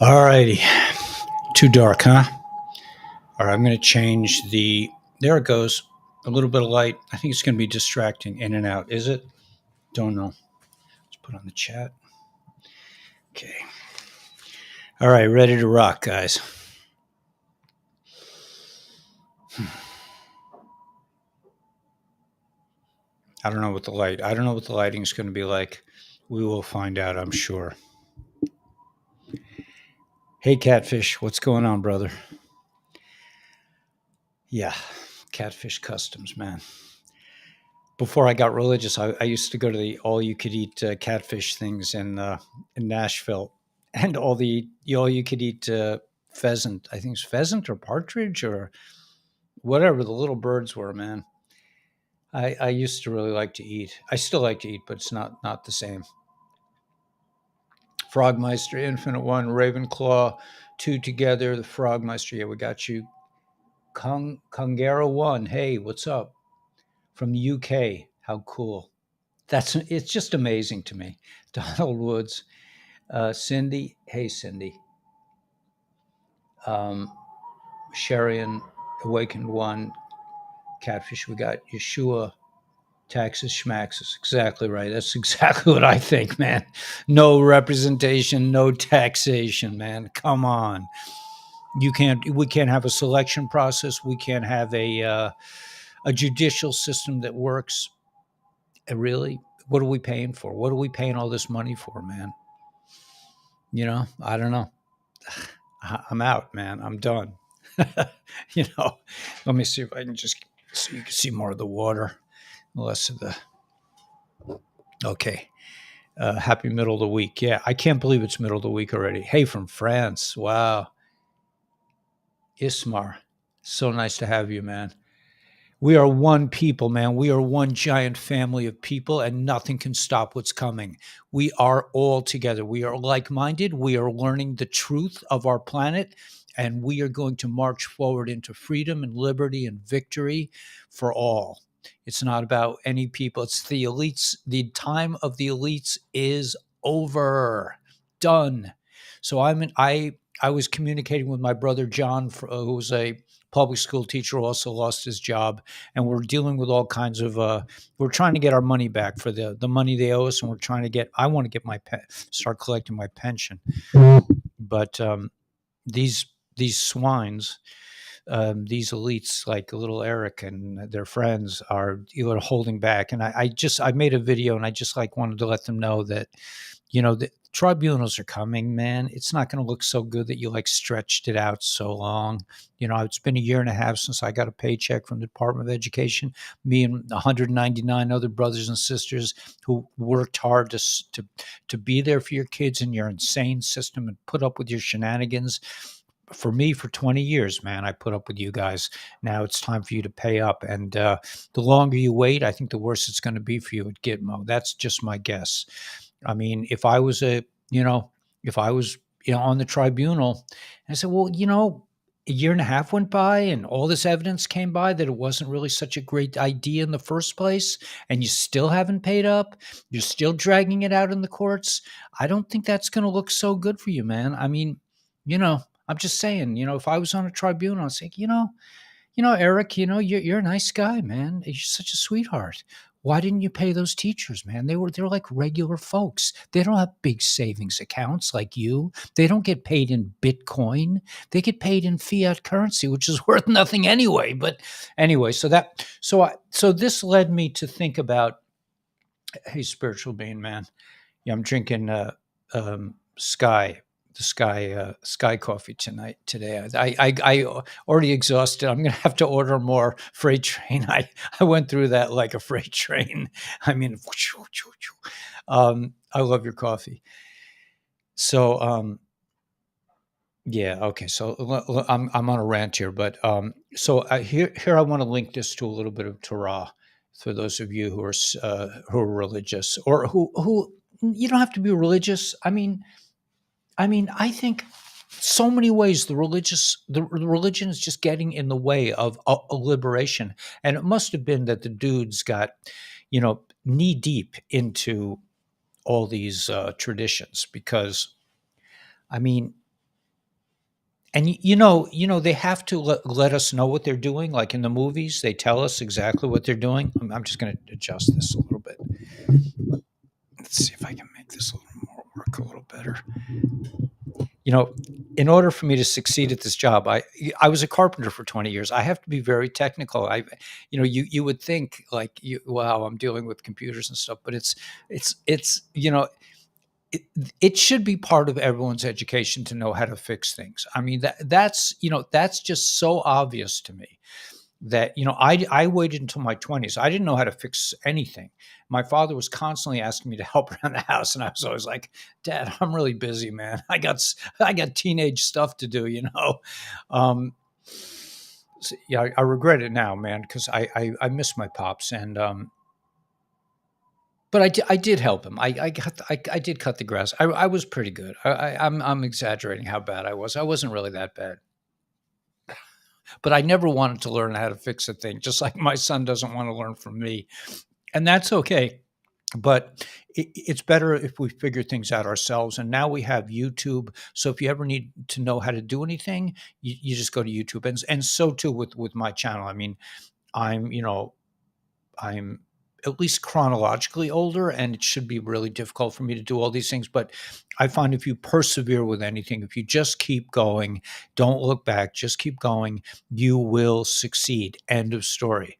All righty. Too dark, huh? All right, I'm going to change the. There it goes. A little bit of light. I think it's going to be distracting in and out. Is it? Don't know. Let's put on the chat. Okay. All right, ready to rock, guys. I don't know what the light. I don't know what the lighting is going to be like. We will find out, I'm sure. Hey, Catfish, what's going on, brother? Yeah, Catfish Customs, man. Before I got religious, I used to go to the all-you-could-eat catfish things in Nashville, and all-you-could-eat pheasant. I think it's pheasant or partridge or whatever the little birds were. Man, I used to really like to eat. I still like to eat, but it's not the same. Frogmeister, Infinite One, Ravenclaw, two together. The Frogmeister. Yeah, we got you. Kungara One. Hey, what's up? From the UK. How cool. It's just amazing to me. Donald Woods, Cindy. Hey, Cindy. Um, Sharian, Awakened One, Catfish. We got Yeshua, Taxes, Schmaxes. Exactly right. That's exactly what I think, man. No representation, no taxation, man. Come on. We can't have a selection process. We can't have a judicial system that works. Really, what are we paying for? What are we paying all this money for, man? I don't know. I'm out, man. I'm done. Let me see if I can just so you can see more of the water, less of the. Okay. Happy middle of the week. Yeah, I can't believe it's middle of the week already. Hey, from France. Wow. Ismar. So nice to have you, man. We are one people, man. We are one giant family of people, and nothing can stop what's coming. We are all together. We are like minded. We are learning the truth of our planet, and we are going to march forward into freedom and liberty and victory for all. It's not about any people, it's the elites. The time of the elites is over. Done. So I was communicating with my brother John, who was a public school teacher who also lost his job, and we're dealing with all kinds of we're trying to get our money back for the money they owe us, and we're trying to get I want to get start collecting my pension. But these swines, these elites like little Eric and their friends are holding back. And I made a video, and I just like wanted to let them know that the tribunals are coming, man. It's not going to look so good that you like stretched it out so long. It's been a year and a half since I got a paycheck from the Department of Education. Me and 199 other brothers and sisters who worked hard to be there for your kids in your insane system and put up with your shenanigans. For me, for 20 years, man, I put up with you guys. Now it's time for you to pay up. And the longer you wait, I think the worse it's going to be for you at Gitmo. That's just my guess. I mean, if I was on the tribunal, and I said, well, a year and a half went by and all this evidence came by that it wasn't really such a great idea in the first place, and you still haven't paid up, you're still dragging it out in the courts. I don't think that's going to look so good for you, man. I mean, I'm just saying, if I was on a tribunal, I'd say, Eric, you're a nice guy, man. You're such a sweetheart. Why didn't you pay those teachers, man? They're like regular folks. They don't have big savings accounts like you. They don't get paid in Bitcoin. They get paid in fiat currency, which is worth nothing anyway. But anyway, so this led me to think about, hey, spiritual being, man. Yeah, I'm drinking Sky Sky coffee today. I already exhausted. I'm gonna have to order more freight train. I went through that like a freight train. I mean, I love your coffee. So yeah, okay. So I'm on a rant here, but here I want to link this to a little bit of Torah for those of you who are religious, or who you don't have to be religious. I think so many ways the religion is just getting in the way of a liberation. And it must have been that the dudes got, knee deep into all these traditions, because I mean, And they have to let us know what they're doing. Like in the movies, they tell us exactly what they're doing. I'm just going to adjust this a little bit. Let's see if I can make this a little more work a little better. You know, in order for me to succeed at this job, I was a carpenter for 20 years. I have to be very technical. You would think like, wow, I'm dealing with computers and stuff, but it's it, it should be part of everyone's education to know how to fix things. I mean, that's just so obvious to me that, I waited until my 20s. I didn't know how to fix anything. My father was constantly asking me to help around the house, and I was always like, Dad, I'm really busy, man. I got teenage stuff to do, um so, yeah, I regret it now, man, because I miss my pops. And but I did help him. I did cut the grass. I was pretty good. I'm exaggerating how bad I was. I wasn't really that bad, but I never wanted to learn how to fix a thing, just like my son doesn't want to learn from me. And that's okay. But it's better if we figure things out ourselves. And now we have YouTube. So if you ever need to know how to do anything, you just go to YouTube. And so too with my channel. I mean, I'm, you know, I'm at least chronologically older, and it should be really difficult for me to do all these things. But I find if you persevere with anything, if you just keep going, don't look back, just keep going, you will succeed. End of story.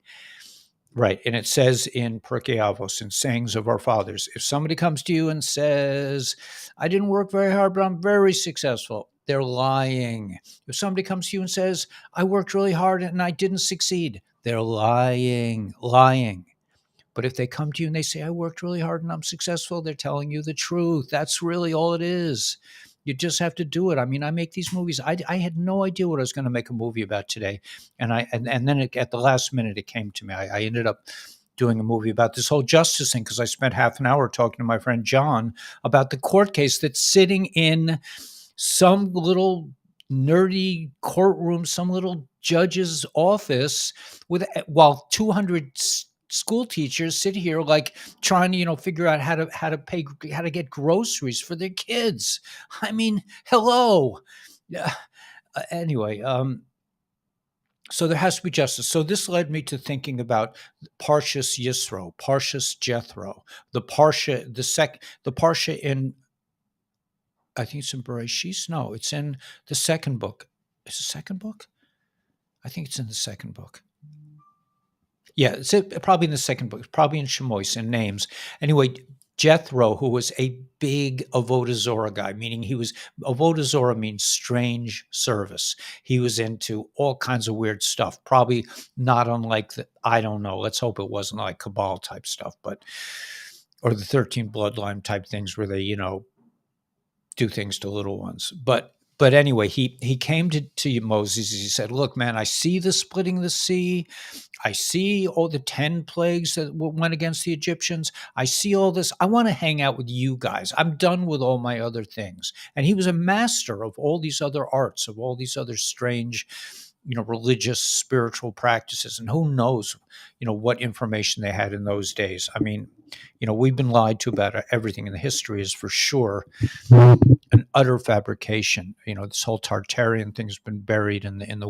Right. And it says in Pirkei Avos, in sayings of our fathers, if somebody comes to you and says, I didn't work very hard, but I'm very successful, they're lying. If somebody comes to you and says, I worked really hard and I didn't succeed, they're lying. But if they come to you and they say, I worked really hard and I'm successful, they're telling you the truth. That's really all it is. You just have to do it. I mean, I make these movies. I had no idea what I was going to make a movie about today. And then at the last minute, it came to me. I ended up doing a movie about this whole justice thing because I spent half an hour talking to my friend John about the court case that's sitting in some little nerdy courtroom, some little judge's office while 200 school teachers sit here like trying to figure out how to get groceries for their kids. I mean, hello. Yeah. Anyway, so there has to be justice. So this led me to thinking about Parshas Yisro, Parshas Jethro, the Parsha in, I think it's in Bereshit. No, it's in the second book. Is the second book? I think it's in the second book. Yeah, it's probably in the second book, probably in Shemois, in names. Anyway, Jethro, who was a big Avodah Zorah guy, meaning Avodah Zorah means strange service. He was into all kinds of weird stuff, probably not unlike I don't know, let's hope it wasn't like Kabbalah type stuff, or the 13 bloodline type things where they, do things to little ones. But anyway, he came to Moses. He said, look, man, I see the splitting the sea. I see all the 10 plagues that went against the Egyptians. I see all this. I want to hang out with you guys. I'm done with all my other things. And he was a master of all these other arts, of all these other strange, religious, spiritual practices. And who knows, what information they had in those days. I mean, we've been lied to about everything, and the history is for sure an utter fabrication. This whole Tartarian thing has been buried in the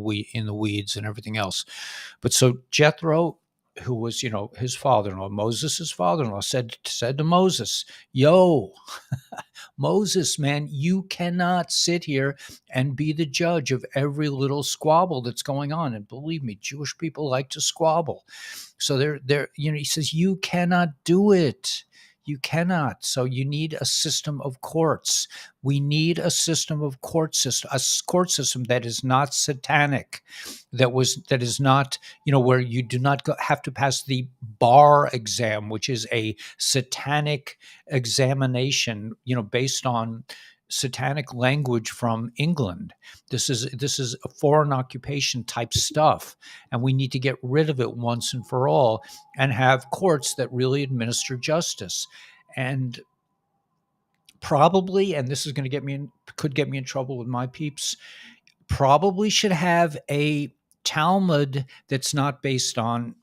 weeds and everything else. But so Jethro, who was his father-in-law, Moses' father-in-law, said to Moses, "Yo, Moses, man, you cannot sit here and be the judge of every little squabble that's going on." And believe me, Jewish people like to squabble. So he says, you cannot do it. You cannot. So you need a system of courts. We need a system of court system that is not satanic, that is not, where you do not have to pass the bar exam, which is a satanic examination, based on satanic language from England. This is a foreign occupation type stuff, and we need to get rid of it once and for all and have courts that really administer justice. And probably, and this is going to could get me in trouble with my peeps, probably should have a Talmud that's not based on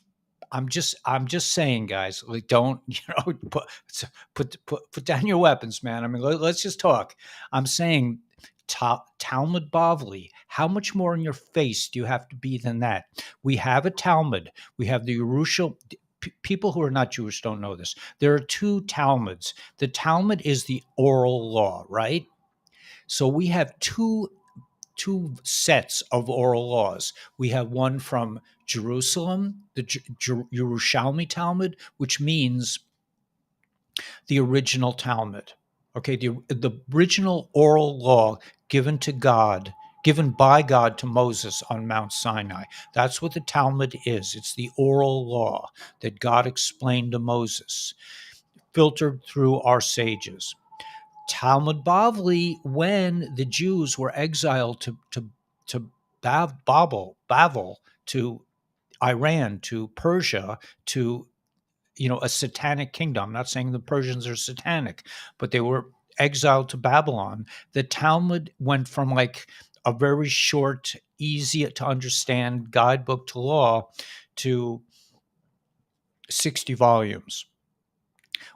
I'm just saying, guys, like, don't, put down your weapons, man. I mean, let's just talk. I'm saying, Talmud Bavli. How much more in your face do you have to be than that? We have a Talmud. We have the Yerushalmi. People who are not Jewish don't know this. There are two Talmuds. The Talmud is the oral law, right? So we have two sets of oral laws. We have one from Jerusalem, the Yerushalmi Talmud, which means the original Talmud. Okay, the original oral law given to God, given by God to Moses on Mount Sinai. That's what the Talmud is. It's the oral law that God explained to Moses, filtered through our sages. Talmud Bavli, when the Jews were exiled to Babel, to Iran, to Persia, to a satanic kingdom. I'm not saying the Persians are satanic, but they were exiled to Babylon. The Talmud went from like a very short, easy to understand guidebook to law to 60 volumes,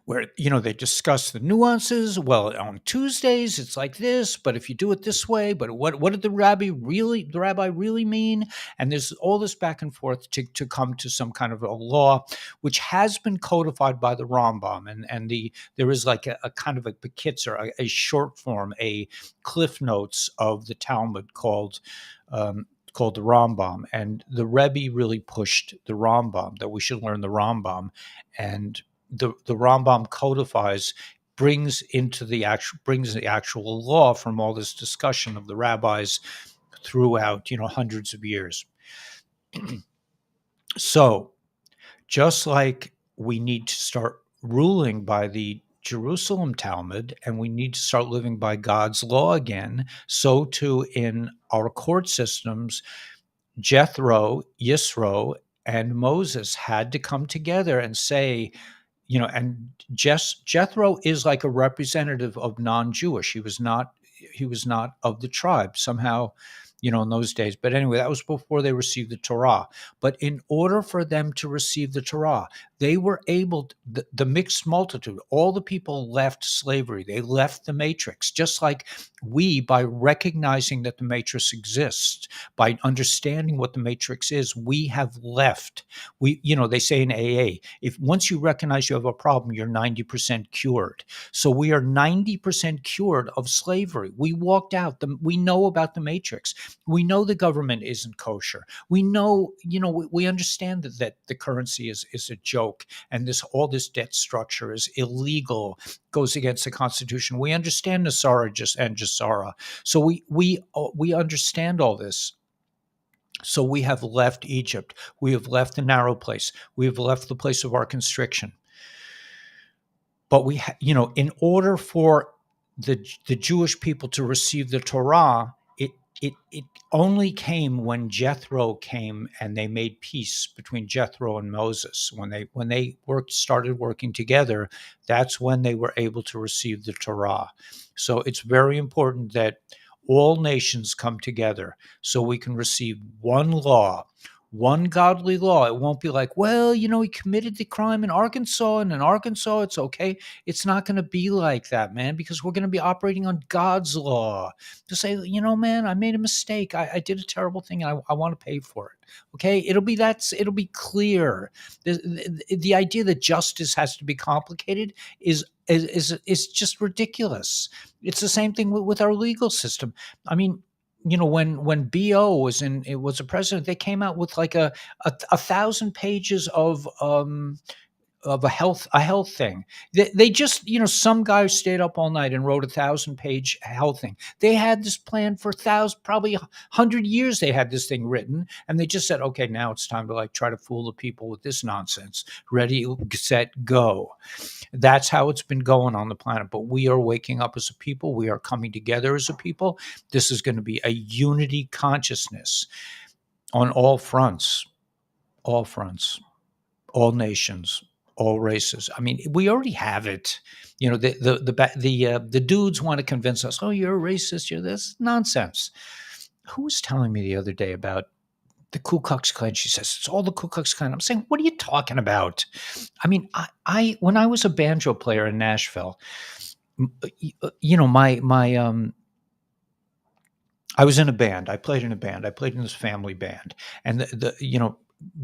where they discuss the nuances. Well, on Tuesdays it's like this, but if you do it this way, but what did the rabbi really mean? And there's all this back and forth to come to some kind of a law, which has been codified by the Rambam, and there is like a kind of a bekitzer, a short form, a cliff notes of the Talmud called the Rambam, and the Rebbe really pushed the Rambam, that we should learn the Rambam, and the Rambam codifies, brings the actual law from all this discussion of the rabbis throughout hundreds of years. So just like we need to start ruling by the Jerusalem Talmud, and we need to start living by God's law again, so too in our court systems, Jethro, Yisro, and Moses had to come together and say, and Jethro is like a representative of non-Jewish. He was not of the tribe somehow, in those days. But anyway, that was before they received the Torah. But in order for them to receive the Torah, they were able, the mixed multitude, all the people left slavery. They left the matrix, just like we, by recognizing that the matrix exists, by understanding what the matrix is, we have left. They say in AA, if once you recognize you have a problem, you're 90% cured. So we are 90% cured of slavery. We walked out. We know about the matrix. We know the government isn't kosher. We know, we understand that the currency is a joke, and all this debt structure is illegal, goes against the Constitution. We understand Nasara and Jasara. So we understand all this. So we have left Egypt. We have left the narrow place. We have left the place of our constriction. But in order for the Jewish people to receive the Torah, it only came when Jethro came and they made peace between Jethro and Moses. When they started working together, that's when they were able to receive the Torah. So it's very important that all nations come together so we can receive one law, one godly law. It won't be like, well, he committed the crime in Arkansas, and in Arkansas it's okay. It's not going to be like that, man, because we're going to be operating on God's law to say, man, I made a mistake. I did a terrible thing, and I want to pay for it. Okay, it'll be clear. The idea that justice has to be complicated is just ridiculous. It's the same thing with our legal system. I mean, when BO was a president, they came out with like a 1,000 pages of a health thing. They just, some guy stayed up all night and wrote 1,000-page health thing. They had this plan for probably 100 years. They had this thing written, and they just said, okay, now it's time to like try to fool the people with this nonsense. Ready, set, go. That's how it's been going on the planet. But we are waking up as a people. We are coming together as a people. This is going to be a unity consciousness on all fronts, all nations, all races. I mean, we already have it. The dudes want to convince us, oh, you're a racist, you're this. Nonsense. Who was telling me the other day about The Ku Klux Klan. She says, it's all the Ku Klux Klan. I'm saying, what are you talking about? I mean, I when I was a banjo player in Nashville, my I was in a band. I played in a band. I played in this family band, and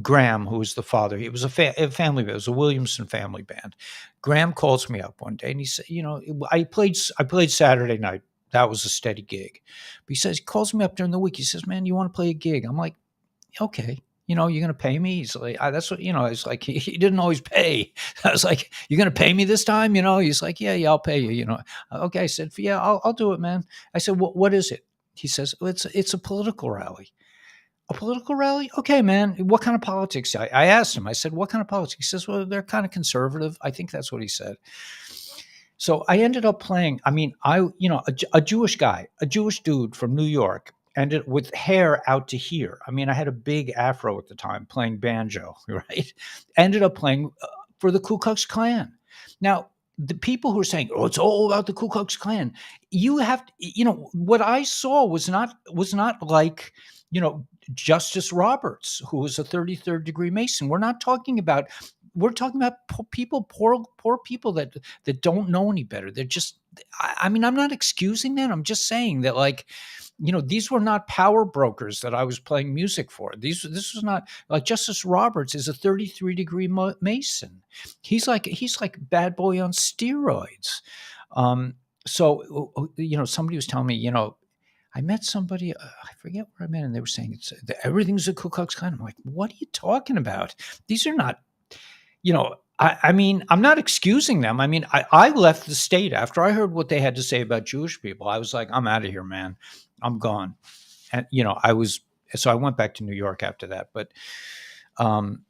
Graham, who was the father, he was a family band. It was a Williamson family band. Graham calls me up one day, and he said, I played Saturday night. That was a steady gig. But he calls me up during the week. He says, man, you want to play a gig? I'm like, okay. You're going to pay me? He's like, that's what, it's like, he didn't always pay. I was like, you're going to pay me this time? He's like, yeah, I'll pay you. Okay. I said, yeah, I'll do it, man. I said, what is it? He says, it's a political rally. A political rally? Okay, man. What kind of politics? I asked him, I said, what kind of politics? He says, well, they're kind of conservative. I think that's what he said. So I ended up playing. I mean, a Jewish guy, a Jewish dude from New York, ended with hair out to here. I mean, I had a big afro at the time, playing banjo. Right? Ended up playing for the Ku Klux Klan. Now, the people who are saying, "Oh, it's all about the Ku Klux Klan," you have to, what I saw was not like Justice Roberts, who was a 33rd degree Mason. We're talking about poor people that don't know any better. They're just, I mean, I'm not excusing that. I'm just saying that, like, these were not power brokers that I was playing music for. This was not like Justice Roberts is a 33 degree Mason. He's like bad boy on steroids. So somebody was telling me, I met somebody, I forget where I met, and they were saying everything's a Ku Klux Klan. I'm like, what are you talking about? These are not, I mean, I'm not excusing them. I mean, I left the state after I heard what they had to say about Jewish people. I was like, I'm out of here, man. I'm gone. And, so I went back to New York after that. But um,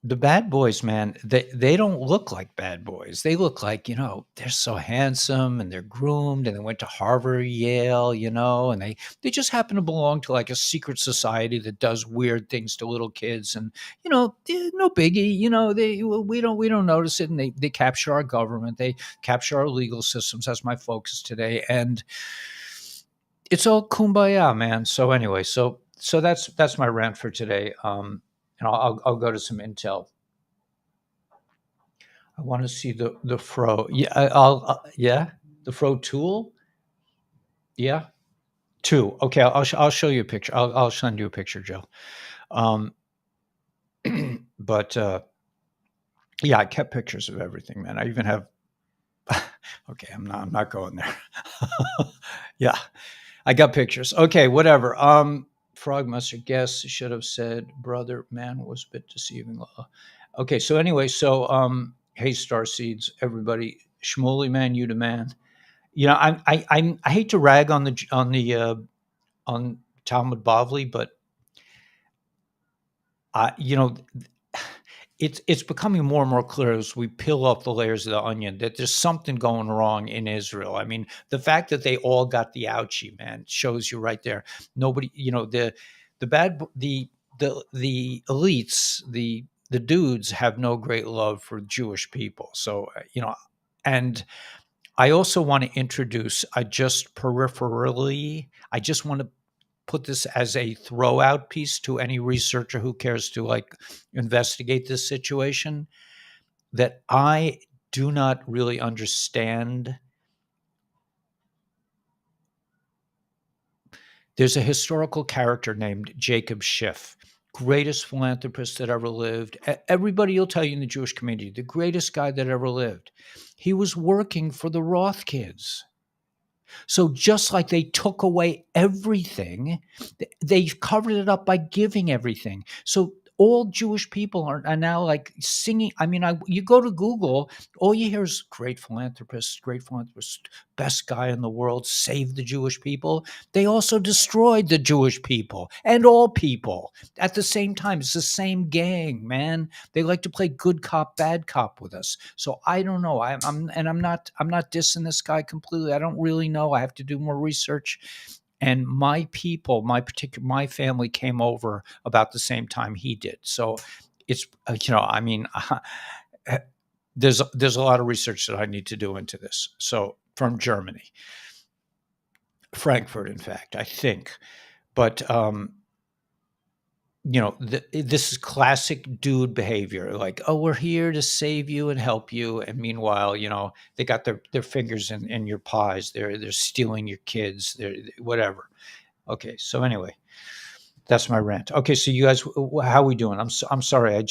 the bad boys, man, they don't look like bad boys. They look like, they're so handsome and they're groomed and they went to Harvard, Yale, and they just happen to belong to like a secret society that does weird things to little kids. And, no biggie, we don't notice it. And they capture our government. They capture our legal systems. That's my focus today. And it's all kumbaya, man. So anyway, so that's my rant for today. And I'll go to some intel. I want to see the fro. Yeah, yeah, the fro tool. Yeah, two. Okay, I'll show you a picture. I'll send you a picture, Joe. Um, but yeah, I kept pictures of everything, man. I even have. Okay, I'm not going there. Yeah, I got pictures. Okay, whatever. Frog mustard guess should have said brother man was a bit deceiving. Okay, so anyway, hey, star seeds, everybody, Shmuley man, you the man. I hate to rag on Talmud Bavli, but I you know it's becoming more and more clear as we peel off the layers of the onion that there's something going wrong in Israel. I mean, the fact that they all got the ouchie, man, shows you right there. Nobody, the bad the elites, the dudes have no great love for Jewish people. So and I also want to introduce, I just peripherally, I just want to put this as a throw out piece to any researcher who cares to like investigate this situation, that I do not really understand. There's a historical character named Jacob Schiff, greatest philanthropist that ever lived. Everybody will tell you in the Jewish community, the greatest guy that ever lived. He was working for the Roth kids. So just like they took away everything, they covered it up by giving everything. So all Jewish people are now like singing. I mean, you go to Google, all you hear is great philanthropist, best guy in the world, saved the Jewish people. They also destroyed the Jewish people and all people at the same time. It's the same gang, man. They like to play good cop, bad cop with us. So I don't know. I'm not dissing this guy completely. I don't really know. I have to do more research. And my people, my family came over about the same time he did. So it's I mean, there's a lot of research that I need to do into this. So from Germany, Frankfurt, in fact, I think. But this is classic dude behavior. Like, oh, we're here to save you and help you, and meanwhile, they got their fingers in your pies. They're stealing your kids. They're whatever. Okay, so anyway, that's my rant. Okay, so you guys, how we doing? I'm sorry.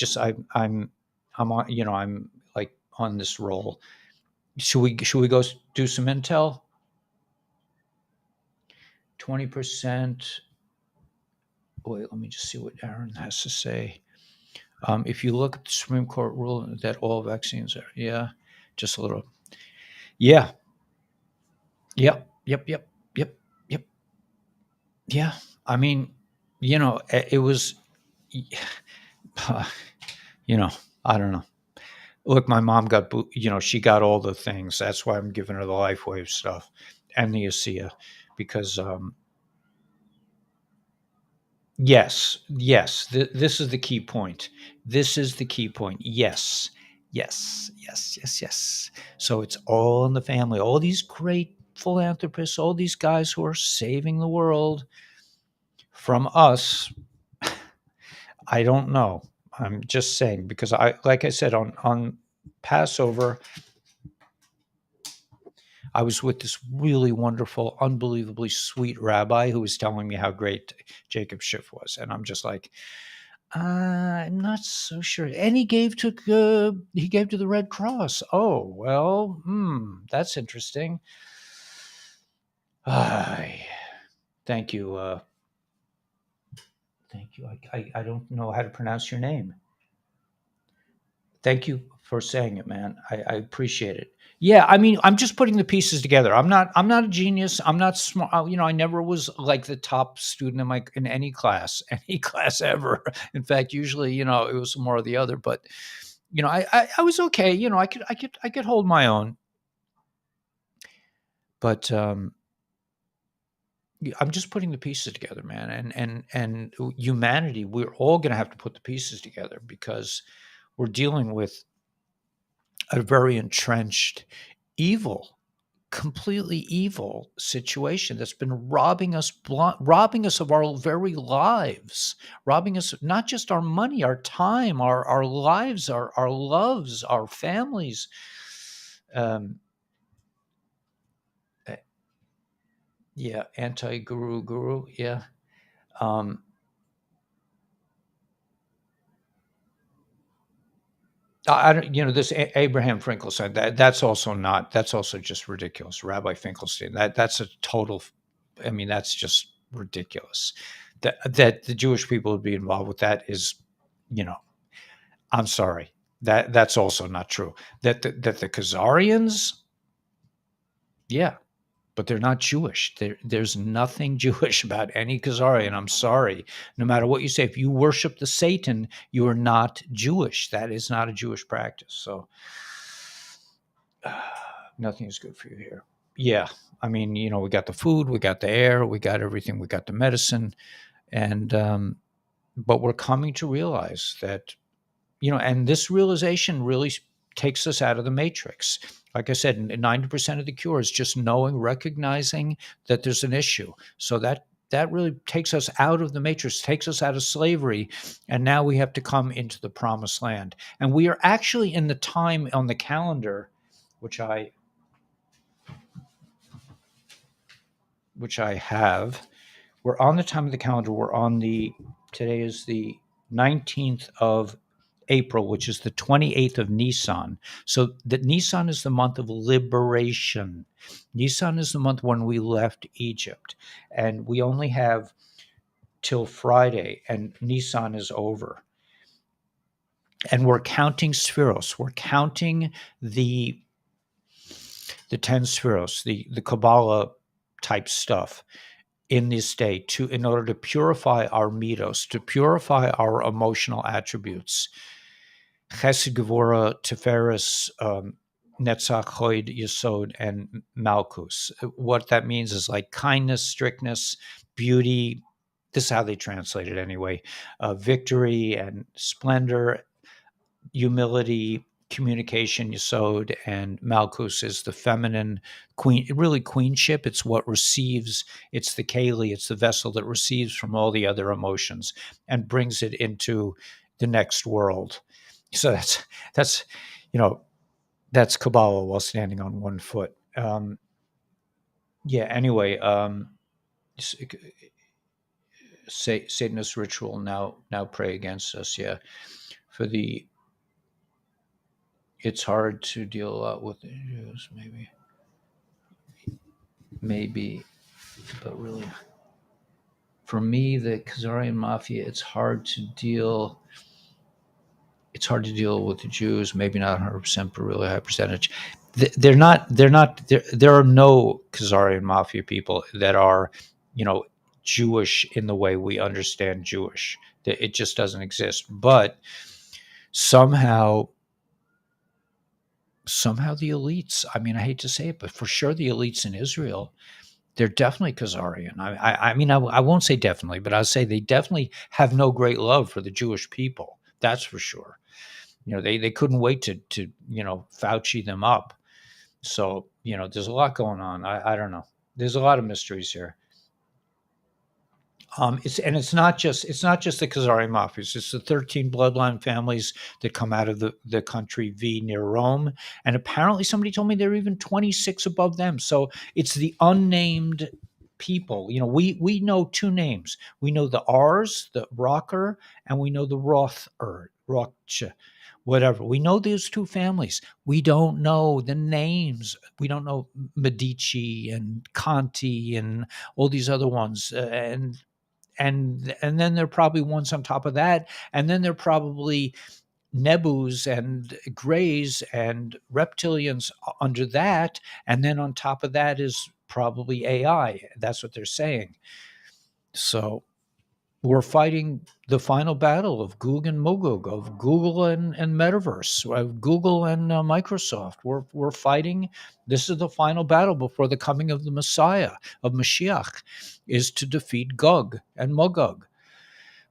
I'm on. I'm like on this roll. Should we go do some intel? 20%. Wait, let me just see what Aaron has to say. If you look at the Supreme Court rule that all vaccines are, yeah, just a little, yeah, yep, yep, yep, yeah. I mean, it was, you know, I don't know. Look, my mom got, she got all the things. That's why I'm giving her the LifeWave stuff and the ASEA, because yes. This is the key point. This is the key point. Yes, yes. So it's all in the family. All these great philanthropists, all these guys who are saving the world from us. I don't know. I'm just saying because like I said, on Passover, I was with this really wonderful, unbelievably sweet rabbi who was telling me how great Jacob Schiff was, and I'm just like, I'm not so sure. And he gave to the Red Cross. Oh well, that's interesting. Ay, thank you. Thank you. I don't know how to pronounce your name. Thank you for saying it, man. I appreciate it. Yeah, I mean, I'm just putting the pieces together. I'm not a genius. I'm not smart. I never was like the top student in any class, any class ever. In fact, usually, it was more of the other. But I was okay. I could hold my own. But I'm just putting the pieces together, man. And humanity, we're all going to have to put the pieces together because we're dealing with a very entrenched evil, completely evil situation that's been robbing us of our very lives, robbing us not just our money, our time, our lives, our loves, our families. Um, eh, yeah, anti-guru, yeah. Um, I don't, this Abraham Finkelstein. That's also just ridiculous. Rabbi Finkelstein. That's a total. I mean, that's just ridiculous. That the Jewish people would be involved with that is, you know, I'm sorry. That's also not true. That the Khazarians, yeah, but they're not Jewish. There's nothing Jewish about any Khazarian. I'm sorry. No matter what you say, if you worship the Satan, you are not Jewish. That is not a Jewish practice. So nothing is good for you here. Yeah. I mean, we got the food, we got the air, we got everything, we got the medicine. And, but we're coming to realize that, and this realization really takes us out of the matrix. Like I said, 90% of the cure is just knowing, recognizing that there's an issue. So that really takes us out of the matrix, takes us out of slavery, and now we have to come into the promised land. And we are actually in the time on the calendar, which I have. We're on the time of the calendar. Today is the 19th of April, which is the 28th of Nisan. So that Nisan is the month of liberation. Nisan is the month when we left Egypt. And we only have till Friday, and Nisan is over. And we're counting spheros. We're counting the 10 spheros, the Kabbalah type stuff in this day in order to purify our mitos, to purify our emotional attributes. Chesed, Gevurah, Tiferes, Netzach, Hod, Yesod, and Malchus. What that means is like kindness, strictness, beauty. This is how they translate it anyway. Victory and splendor, humility, communication Yesod, and Malchus is the feminine queen, really queenship. It's what receives, it's the Kali, it's the vessel that receives from all the other emotions and brings it into the next world. So that's you know that's Kabbalah while standing on one foot. Yeah. Anyway, Satanist ritual now pray against us. Yeah, for the it's hard to deal with the Jews. Maybe, but really, for me, the Khazarian mafia, it's hard to deal with the Jews, maybe not 100%, but really high percentage. There are no Khazarian mafia people that are, you know, Jewish in the way we understand Jewish. It just doesn't exist. But somehow, the elites, I mean, I hate to say it, but for sure the elites in Israel, they're definitely Khazarian. I mean, I won't say definitely, but I'll say they definitely have no great love for the Jewish people. That's for sure. They couldn't wait to Fauci them up. So there's a lot going on. I don't know. There's a lot of mysteries here. It's not just the Khazari mafias. It's the 13 bloodline families that come out of the country V near Rome, and apparently somebody told me there are even 26 above them. So it's the unnamed people. We know two names. We know the R's, the Rocker, and we know the Rothch, whatever. We know those two families. We don't know the names. We don't know Medici and Conti and all these other ones, and then there are probably ones on top of that, and then there are probably Nebus and Greys and reptilians under that, and then on top of that is probably AI. That's what they're saying. So we're fighting the final battle of Goog and Mogug, of Google and Metaverse, of Google and Microsoft. We're fighting. This is the final battle before the coming of the Messiah, of Mashiach, is to defeat Gog and Magog.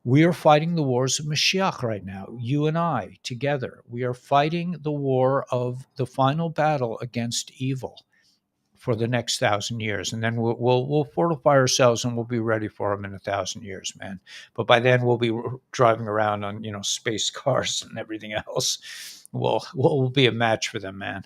We are fighting the wars of Mashiach right now, you and I together. We are fighting the war of the final battle against evil for the next 1,000 years, and then we'll fortify ourselves and we'll be ready for them in 1,000 years, man. But by then we'll be driving around on space cars and everything else. We'll be a match for them, man.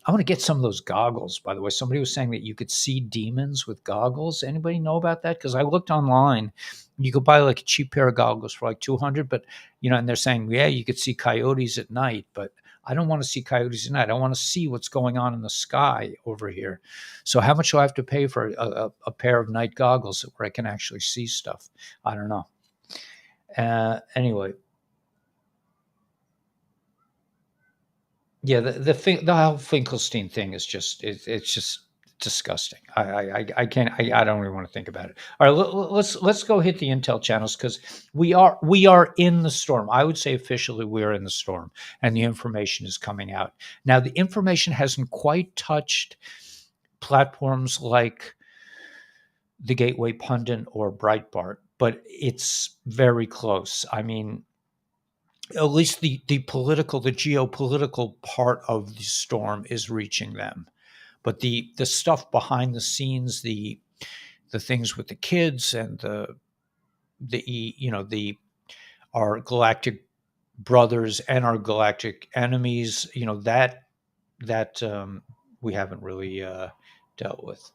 I want to get some of those goggles, by the way. Somebody was saying that you could see demons with goggles. Anybody know about that? Because I looked online. You could buy like a cheap pair of goggles for like 200, but and they're saying, yeah, you could see coyotes at night, but I don't want to see coyotes at night. I want to see what's going on in the sky over here. So how much do I have to pay for a pair of night goggles where I can actually see stuff? I don't know. Anyway. Yeah, the whole Finkelstein thing is just it's just disgusting. I can't I don't even want to think about it. All right, let's go hit the intel channels because we are in the storm. I would say officially we are in the storm, and the information is coming out now. The information hasn't quite touched platforms like the Gateway Pundit or Breitbart, but it's very close. I mean, at least the geopolitical part of the storm is reaching them, but the stuff behind the scenes, the things with the kids and the our galactic brothers and our galactic enemies, that we haven't really dealt with.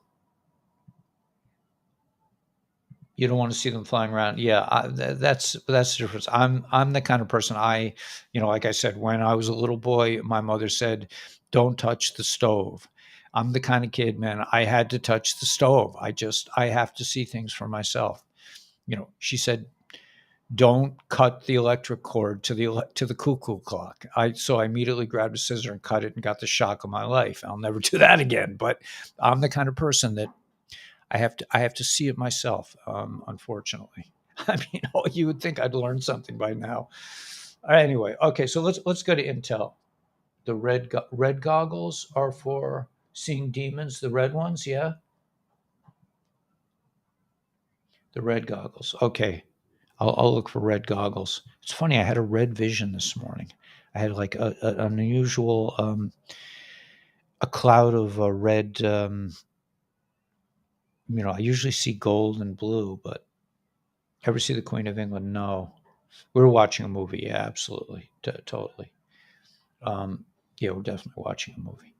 You don't want to see them flying around. Yeah, that's the difference. I'm the kind of person, like I said, when I was a little boy, my mother said, "Don't touch the stove." I'm the kind of kid, man. I had to touch the stove. I have to see things for myself. She said, "Don't cut the electric cord to the cuckoo clock." So I immediately grabbed a scissor and cut it and got the shock of my life. I'll never do that again. But I'm the kind of person that I have to see it myself, unfortunately. I mean, you would think I'd learn something by now. Anyway, okay, so let's go to Intel. The red goggles are for seeing demons. The red ones, yeah, the red goggles. Okay, I'll look for red goggles. It's funny. I had a red vision this morning. I had like an unusual, a cloud of red. I usually see gold and blue, but ever see the Queen of England? No. We were watching a movie. Yeah, absolutely. Totally. Yeah, we're definitely watching a movie.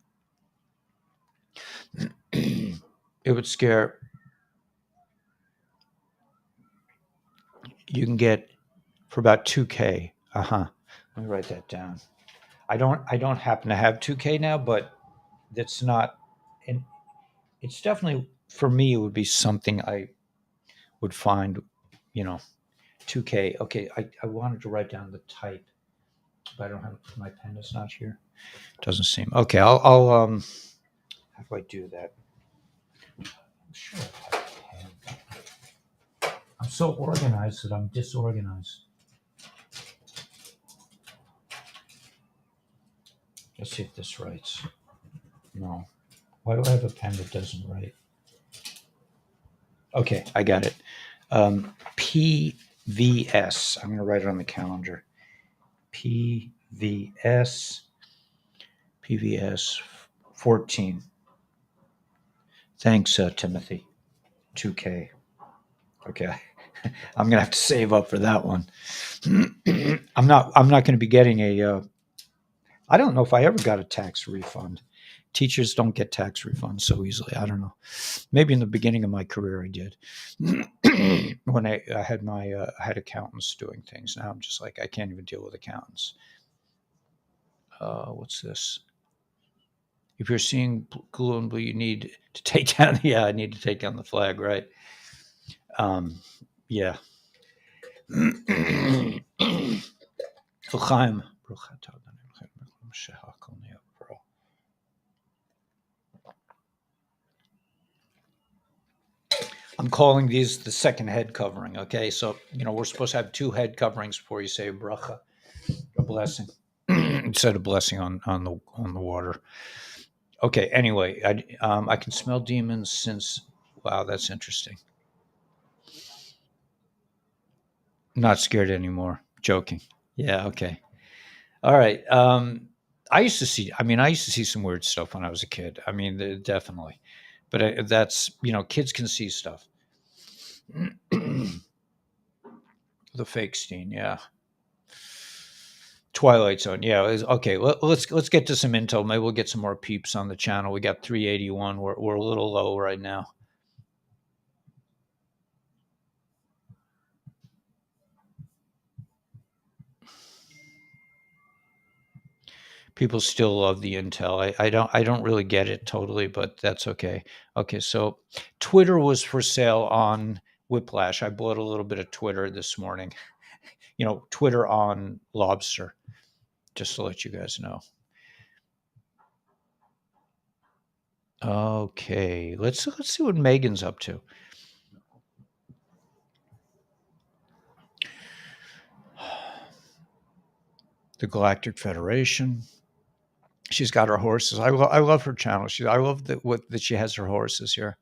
It would scare. You can get for about 2K. Uh-huh. Let me write that down. I don't happen to have 2K now, but that's not and it's definitely for me it would be something I would find, you know, 2K. Okay, I wanted to write down the type, but I don't have my pen is not here. Doesn't seem. Okay, I'll how do I do that? I'm sure I have a pen. I'm so organized that I'm disorganized. Let's see if this writes. No. Why do I have a pen that doesn't write? Okay, I got it. PVS. I'm going to write it on the calendar. PVS. PVS 14. Thanks, Timothy. 2K. Okay. I'm going to have to save up for that one. I'm not going to be getting a I don't know if I ever got a tax refund. Teachers don't get tax refunds so easily. I don't know. Maybe in the beginning of my career I did. When I had I had accountants doing things. Now I'm just like I can't even deal with accountants. What's this? If you're seeing glue and blue, you need to take down. Yeah, I need to take down the flag, right? Yeah. L'chaim. I'm calling these the second head covering. Okay, so we're supposed to have two head coverings before you say a bracha, a blessing, instead of blessing on the water. Okay. Anyway, I can smell demons since. Wow, that's interesting. Not scared anymore. Joking. Yeah. Okay. All right. I used to see. I mean, I used to see some weird stuff when I was a kid. I mean, definitely. But that's kids can see stuff. The fake Steen, yeah. Twilight Zone, yeah. Okay, let's get to some intel. Maybe we'll get some more peeps on the channel. We got 381. We're a little low right now. People still love the intel. I don't really get it totally, but that's okay. Okay, so Twitter was for sale on Whiplash. I bought a little bit of Twitter this morning. Twitter on Lobster, just to let you guys know. Okay, let's see what Megan's up to. The Galactic Federation. She's got her horses. I love her channel. I love that she has her horses here.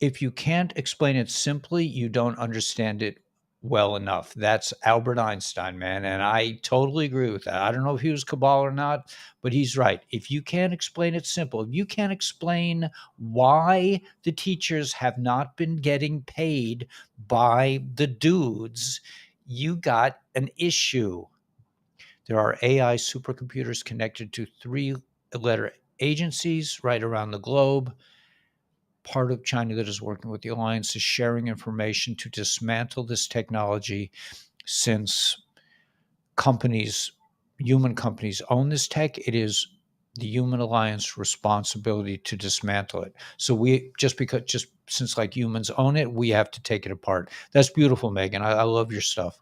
If you can't explain it simply, you don't understand it well enough. That's Albert Einstein, man, and I totally agree with that. I don't know if he was Kabbalah or not, but he's right. If you can't explain it simple, if you can't explain why the teachers have not been getting paid by the dudes, you got an issue. There are AI supercomputers connected to 3-letter agencies right around the globe. Part of China that is working with the alliance is sharing information to dismantle this technology, since human companies own this tech. It is the Human Alliance responsibility to dismantle it. So just since like humans own it, we have to take it apart. That's beautiful, Megan. I love your stuff.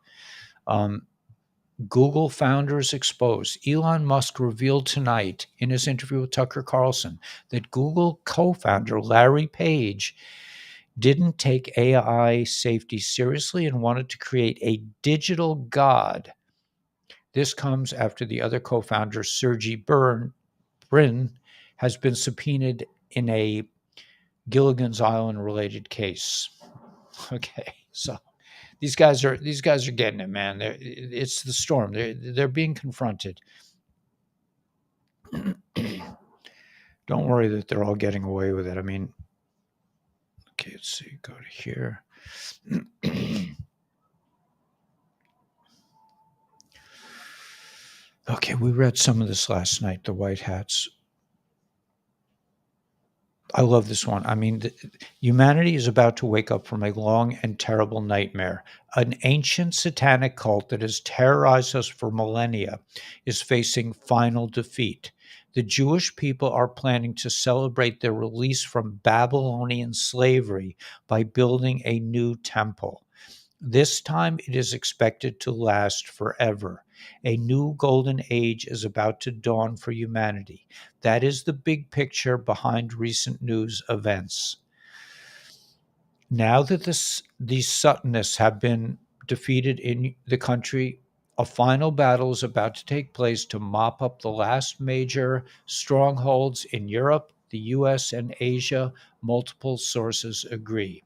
Google founders exposed. Elon Musk revealed tonight in his interview with Tucker Carlson that Google co-founder Larry Page didn't take AI safety seriously and wanted to create a digital god. This comes after the other co-founder, Sergey Brin, has been subpoenaed in a Gilligan's Island related case. Okay, so these guys are getting it, man. It's the storm. They're being confronted. Don't worry that they're all getting away with it. I mean, okay, let's see, go to here. Okay, we read some of this last night, the White Hats. I love this one. I mean, humanity is about to wake up from a long and terrible nightmare. An ancient satanic cult that has terrorized us for millennia is facing final defeat. The Jewish people are planning to celebrate their release from Babylonian slavery by building a new temple. This time it is expected to last forever. A new golden age is about to dawn for humanity. That is the big picture behind recent news events. Now that these Satanists have been defeated in the country, a final battle is about to take place to mop up the last major strongholds in Europe, the US, and Asia. Multiple sources agree.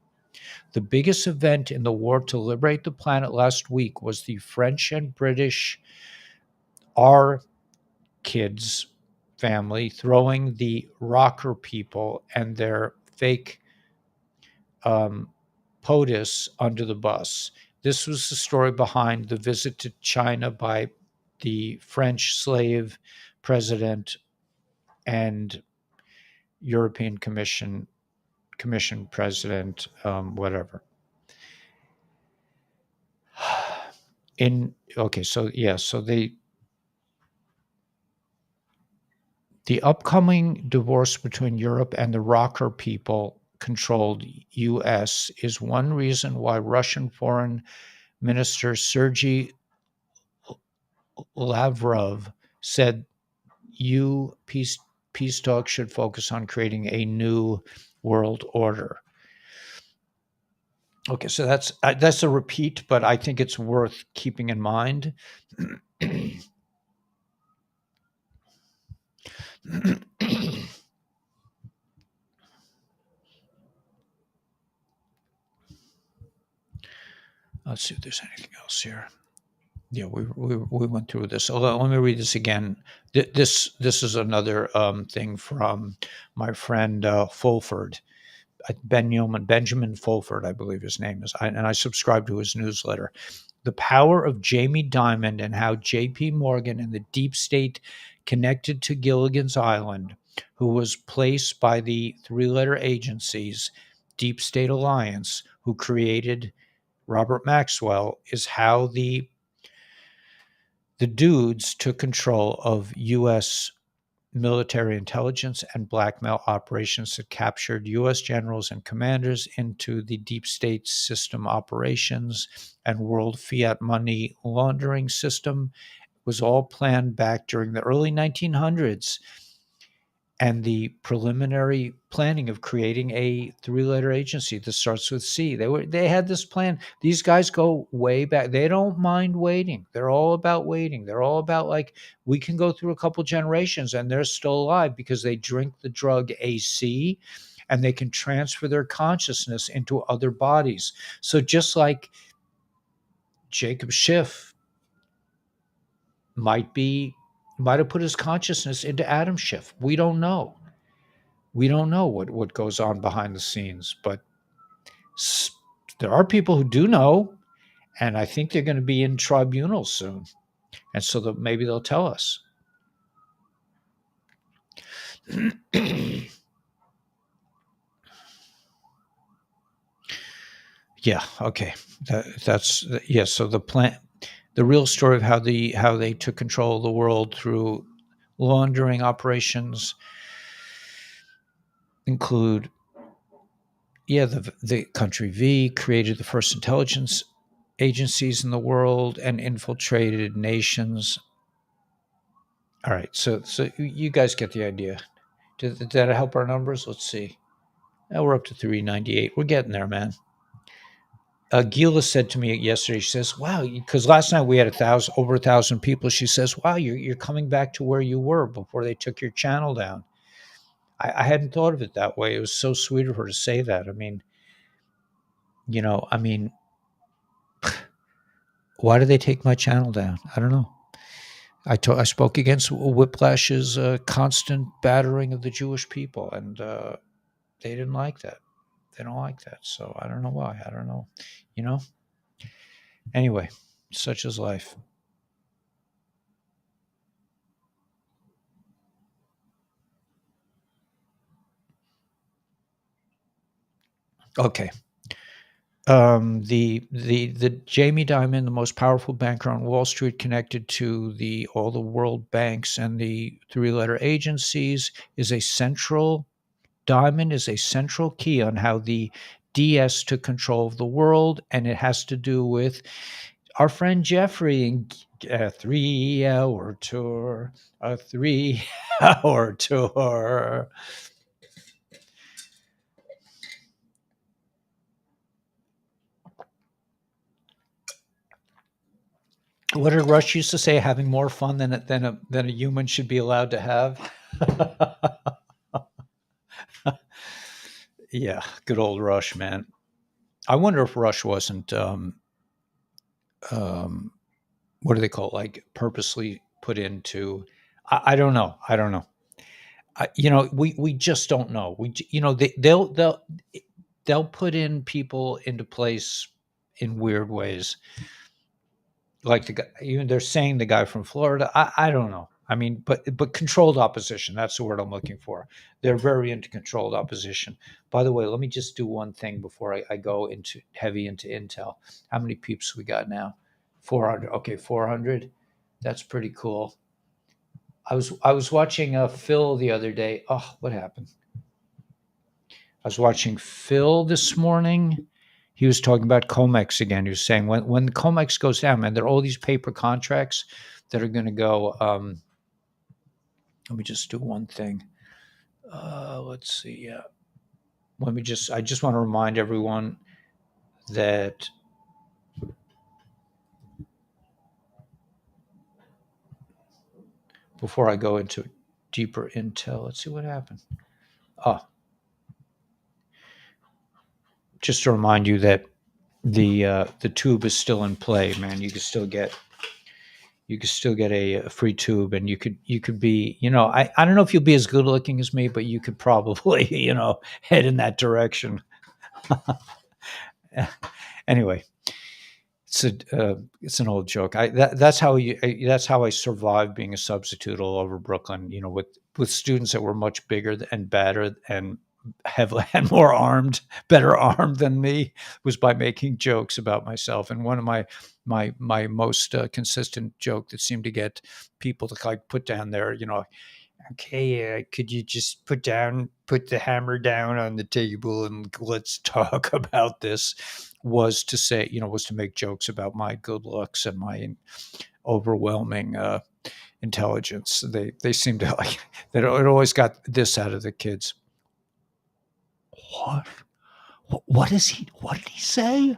The biggest event in the war to liberate the planet last week was the French and British R kids family throwing the rocker people and their fake um, POTUS under the bus. This was the story behind the visit to China by the French slave president and European Commission president, whatever. In okay, so yeah, so the upcoming divorce between Europe and the rocker people controlled US is one reason why Russian Foreign Minister Sergei Lavrov said you peace talks should focus on creating a new world order. Okay, so that's a repeat, but I think it's worth keeping in mind. Let's see if there's anything else here. Yeah, we went through this. So let me read this again. This is another thing from my friend Fulford, Benjamin Fulford, I believe his name is, and I subscribe to his newsletter. The power of Jamie Dimon and how J.P. Morgan and the deep state connected to Gilligan's Island, who was placed by the three-letter agencies Deep State Alliance, who created Robert Maxwell, is how the dudes took control of U.S. military intelligence and blackmail operations that captured U.S. generals and commanders into the deep state system operations and world fiat money laundering system. It was all planned back during the early 1900s, and the preliminary planning of creating a three-letter agency that starts with C. They had this plan. These guys go way back. They don't mind waiting. They're all about waiting. They're all about, like, we can go through a couple generations and they're still alive because they drink the drug AC and they can transfer their consciousness into other bodies. So just like Jacob Schiff might have put his consciousness into Adam Schiff. We don't know. We don't know what goes on behind the scenes, but there are people who do know, and I think they're going to be in tribunals soon, and so maybe they'll tell us. Yeah. Okay. That's yeah. So the real story of how they took control of the world through laundering operations include, yeah, the country V created the first intelligence agencies in the world and infiltrated nations. All right, so you guys get the idea. Did that help our numbers? Let's see. We're up to 398. We're getting there, man. Gila said to me yesterday. She says, "Wow," because last night we had over 1,000 people. She says, "Wow, you're coming back to where you were before they took your channel down." I hadn't thought of it that way. It was so sweet of her to say that. I mean, I mean, why did they take my channel down? I don't know. I spoke against Whiplash's constant battering of the Jewish people, and they didn't like that. They don't like that. So I don't know why. I don't know. You know. Anyway, such is life. Okay. The Jamie Dimon, the most powerful banker on Wall Street, connected to the all the world banks and the three-letter agencies, is a central Diamond is a central key on how the DS took control of the world, and it has to do with our friend Jeffrey and a 3 hour tour, a 3 hour tour. What did Rush used to say? Having more fun than a human should be allowed to have. Yeah, good old Rush, man. I wonder if Rush wasn't um, what do they call it? Like purposely put into. I don't know. I don't know. We just don't know. They'll put in people into place in weird ways. Like the guy, even they're saying the guy from Florida. I don't know. I mean, but controlled opposition. That's the word I'm looking for. They're very into controlled opposition. By the way, let me just do one thing before I go into heavy into Intel. How many peeps we got now? 400. Okay, 400. That's pretty cool. I was watching Phil the other day. Oh, what happened? I was watching Phil this morning. He was talking about Comex again. He was saying when Comex goes down, man, there are all these paper contracts that are going to go. Let me just do one thing. Let's see. Yeah. I just want to remind everyone that before I go into deeper intel, let's see what happened. Oh, just to remind you that the tube is still in play, man. You could still get a free tube, and you could be, I don't know if you'll be as good looking as me, but you could probably head in that direction. Anyway, it's an old joke. That's how I survived being a substitute all over Brooklyn. With students that were much bigger and badder and heavily and more armed, better armed than me, was by making jokes about myself. And one of my most consistent joke that seemed to get people to like put down their, okay, could you just put the hammer down on the table and let's talk about this? Was to make jokes about my good looks and my overwhelming intelligence. They seem to like that. It always got this out of the kids. What? What is he? What did he say?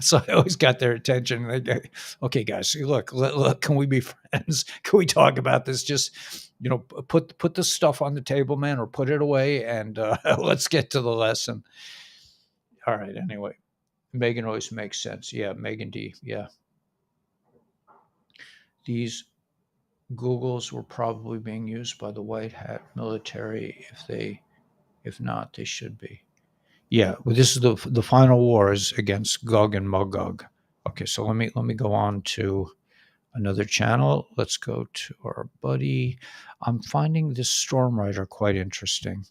So I always got their attention. They go, okay, guys, look, can we be friends? Can we talk about this? Just, put the stuff on the table, man, or put it away, and let's get to the lesson. All right. Anyway, Megan always makes sense. Yeah, Megan D. Yeah, these Googles were probably being used by the white hat military. If not, they should be. Yeah, well, this is the final war is against Gog and Magog. Okay, so let me go on to another channel. Let's go to our buddy. I'm finding this storm writer quite interesting.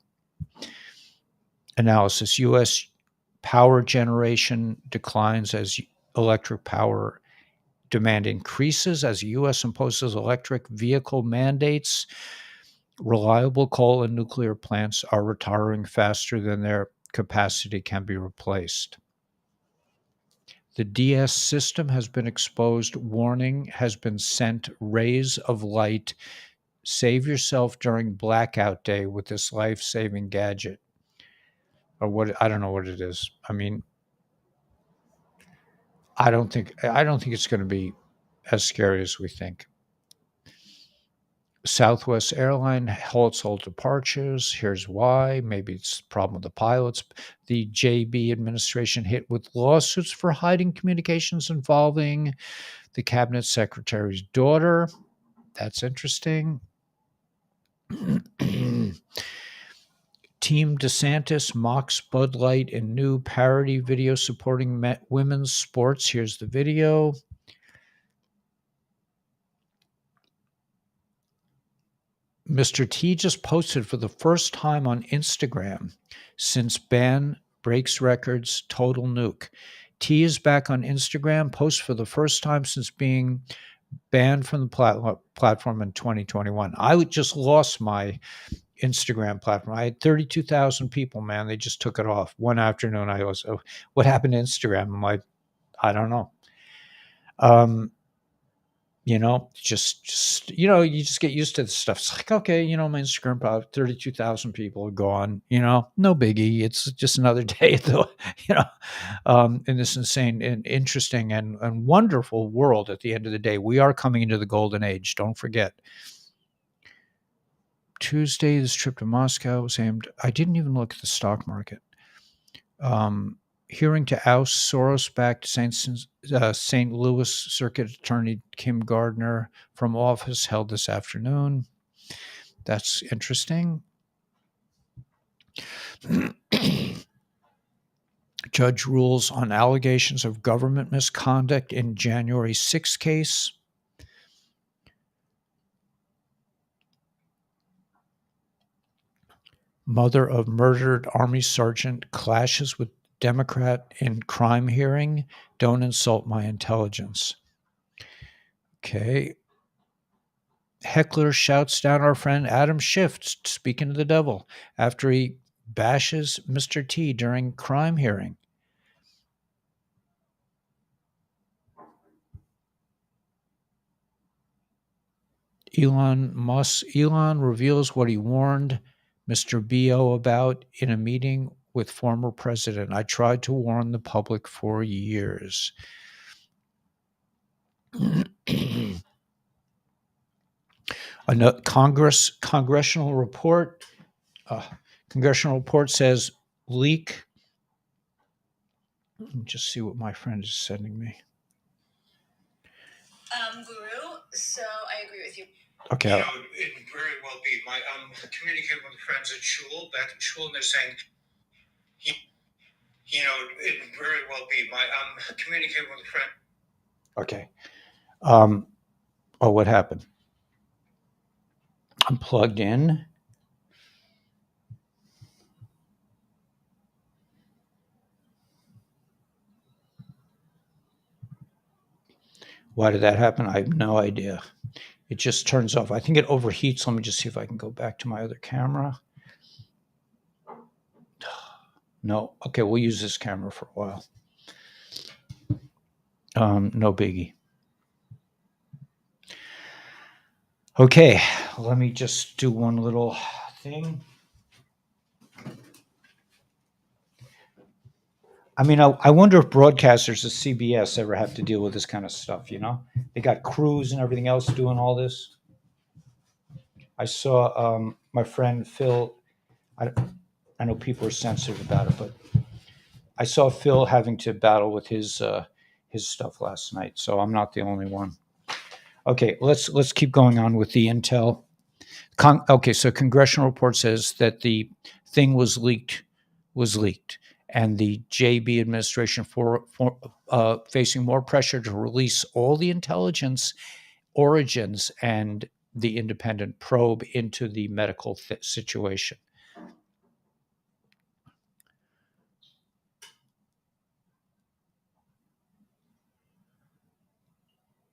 Analysis: U.S. power generation declines as electric power demand increases as the U.S. imposes electric vehicle mandates. Reliable coal and nuclear plants are retiring faster than their capacity can be replaced. The DS system has been exposed. Warning has been sent. Rays of light. Save yourself during blackout day with this life saving gadget. Or what? I don't know what it is. I mean, I don't think it's going to be as scary as we think. Southwest Airline halts all departures. Here's why. Maybe it's a problem with the pilots. The JB administration hit with lawsuits for hiding communications involving the cabinet secretary's daughter. That's interesting. Team DeSantis mocks Bud Light in new parody video supporting women's sports. Here's the video. Mr. T just posted for the first time on Instagram since ban breaks records, total nuke. T is back on Instagram, posts for the first time since being banned from the platform in 2021. I just lost my Instagram platform. I had 32,000 people, man. They just took it off. One afternoon, I was, oh, what happened to Instagram? I'm like, I don't know. Just you just get used to this stuff. It's like, okay, my Instagram probably 32,000 people are gone, no biggie. It's just another day though, in this insane and interesting and wonderful world. At the end of the day, we are coming into the golden age. Don't forget. Tuesday, this trip to Moscow was aimed. I didn't even look at the stock market. Hearing to oust Soros-backed St. Louis Circuit Attorney Kim Gardner from office held this afternoon. That's interesting. Judge rules on allegations of government misconduct in January 6th case. Mother of murdered Army sergeant clashes with Democrat in crime hearing. Don't insult my intelligence. Okay. Heckler shouts down our friend Adam Schiff, speaking to the devil, after he bashes Mr. T during crime hearing. Elon reveals what he warned Mr. B.O. about in a meeting with former president. I tried to warn the public for years. A congressional report says leak. Let me just see what my friend is sending me. Guru, so I agree with you. Okay. It very well be. My communicating with friends at shul, back in shul, and they're saying, it very well be. My communicating with a friend. Okay. What happened? I'm plugged in. Why did that happen? I have no idea. It just turns off. I think it overheats. Let me just see if I can go back to my other camera. No. Okay, we'll use this camera for a while. No biggie. Okay, let me just do one little thing. I mean, I wonder if broadcasters at CBS ever have to deal with this kind of stuff, They got crews and everything else doing all this. I saw my friend Phil, I know people are sensitive about it, but I saw Phil having to battle with his stuff last night, so I'm not the only one. Okay, let's keep going on with the intel. So congressional report says that the thing was leaked, and the JB administration facing more pressure to release all the intelligence origins and the independent probe into the medical situation.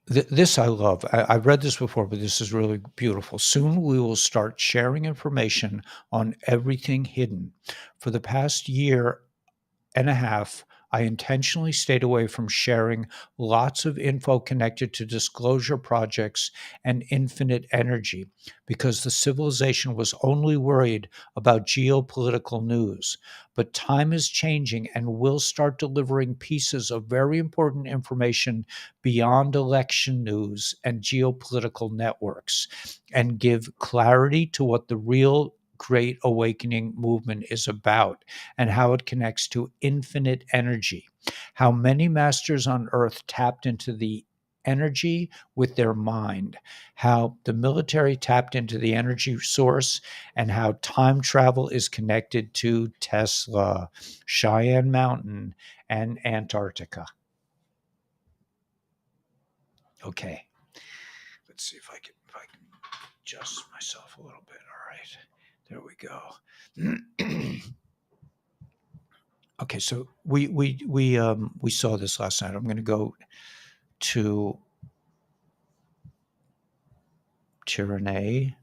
This I love. I've read this before, but this is really beautiful. Soon we will start sharing information on everything hidden. For the past year and a half, I intentionally stayed away from sharing lots of info connected to disclosure projects and infinite energy because the civilization was only worried about geopolitical news. But time is changing, and we'll start delivering pieces of very important information beyond election news and geopolitical networks and give clarity to what the real Great Awakening movement is about and how it connects to infinite energy. How many masters on earth tapped into the energy with their mind, how the military tapped into the energy source, and how time travel is connected to Tesla, Cheyenne Mountain, and Antarctica. Okay, let's see if I can adjust myself a little bit. All right, there we go. Okay, so we saw this last night. I'm going to go to Tyranny.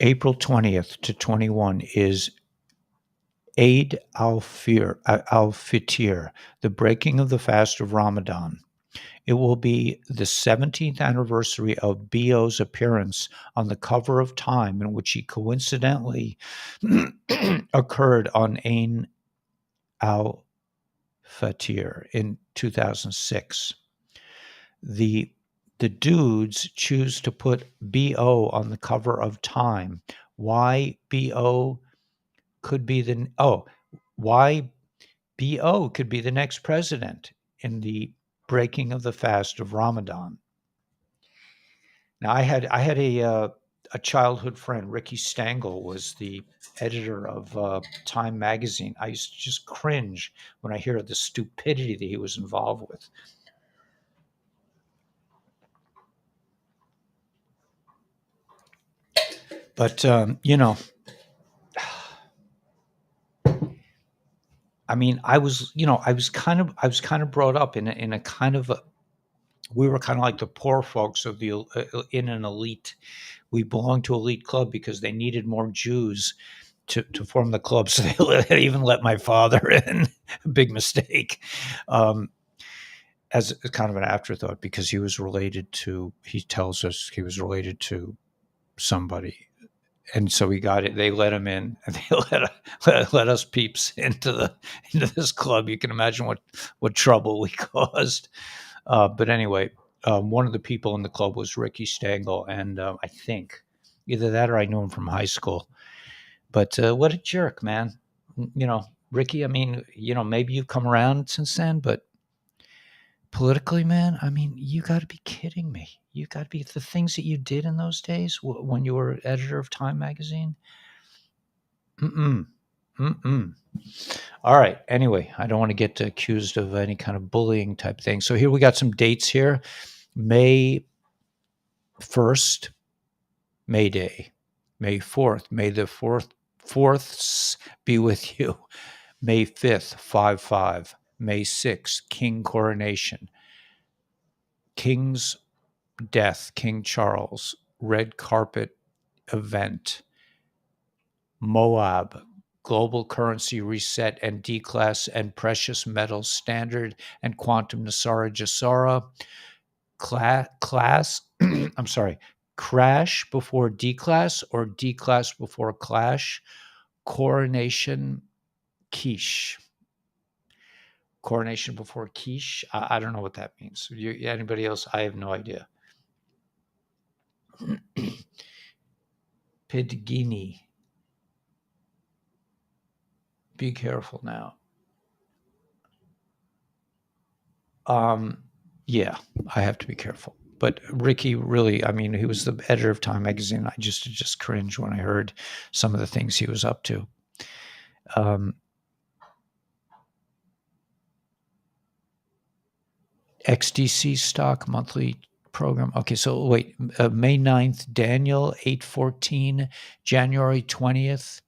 April 20th to 21 is Eid al-Fitr, the breaking of the fast of Ramadan. It will be the 17th anniversary of B.O.'s appearance on the cover of Time, in which he coincidentally occurred on Ain al-Fitr in 2006. The dudes choose to put B.O. on the cover of Time. Why B.O. could be why B.O. could be the next president in the breaking of the fast of Ramadan. Now, I had a childhood friend, Ricky Stangl, was the editor of Time magazine. I used to just cringe when I hear the stupidity that he was involved with. But I mean, I was kind of brought up in a kind of we were kind of like the poor folks of the in an elite. We belonged to elite club because they needed more Jews to form the club, so they even let my father in. Big mistake. As kind of an afterthought, because he was related to. He tells us he was related to somebody, and so we got it. They let him in, and they let us peeps into this club. You can imagine what trouble we caused. But anyway, one of the people in the club was Ricky Stangl, and I think either that or I knew him from high school. But what a jerk, man! Ricky. I mean, maybe you've come around since then, but politically, man, I mean, you got to be kidding me. You got to be the things that you did in those days when you were editor of Time magazine. Mm-mm. Mm-mm. All right. Anyway, I don't want to get accused of any kind of bullying type thing. So here we got some dates here. May 1st, May Day. May 4th, May the 4ths be with you. May 5th, 5-5. May 6th, King Coronation. King's Death, King Charles. Red Carpet Event. Moab, Global Currency Reset and Declass and Precious Metals Standard and Quantum Nasara Jasara. Class, I'm sorry, Crash before Declass or Declass before Clash. Coronation Quiche. Coronation before quiche. I don't know what that means. Anybody else? I have no idea. Pidgini. Be careful now. Yeah, I have to be careful. But Ricky really, I mean, he was the editor of Time magazine. I just cringe when I heard some of the things he was up to. XDC stock monthly program. Okay, so wait, May 9th, Daniel 814, January 20th,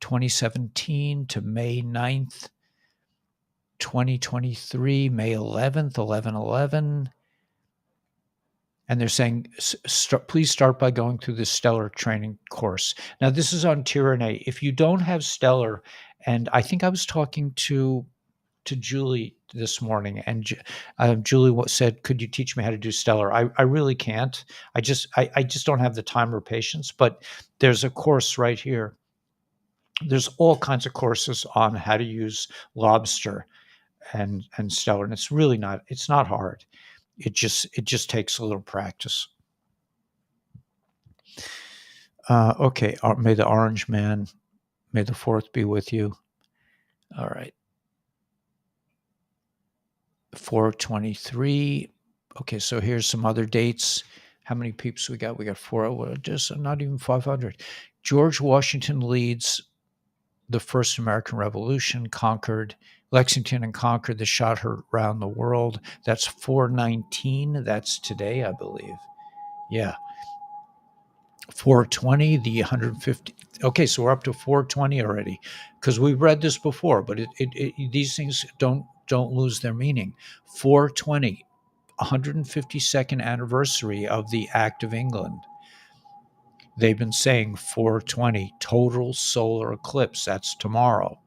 2017 to May 9th, 2023, May 11th, 1111. And they're saying, please start by going through the Stellar training course. Now, this is on Tyranny. If you don't have Stellar, and I think I was talking to Julie this morning, and Julie said, "Could you teach me how to do Stellar?" I really can't. I just don't have the time or patience. But there's a course right here. There's all kinds of courses on how to use Lobster and Stellar, and it's really not. It's not hard. It just takes a little practice. Okay, may the Orange Man, may the Fourth be with you. All right. 423. Okay, so here's some other dates. How many peeps we got? We got just not even 500. George Washington leads the first American Revolution, conquered Lexington and conquered the shot heard around the world. That's 419. That's today, I believe. Yeah. 420, the 150. Okay, so we're up to 420 already, because we read this before, but these things don't lose their meaning. 420, 152nd anniversary of the Act of England. They've been saying 420, total solar eclipse. That's tomorrow.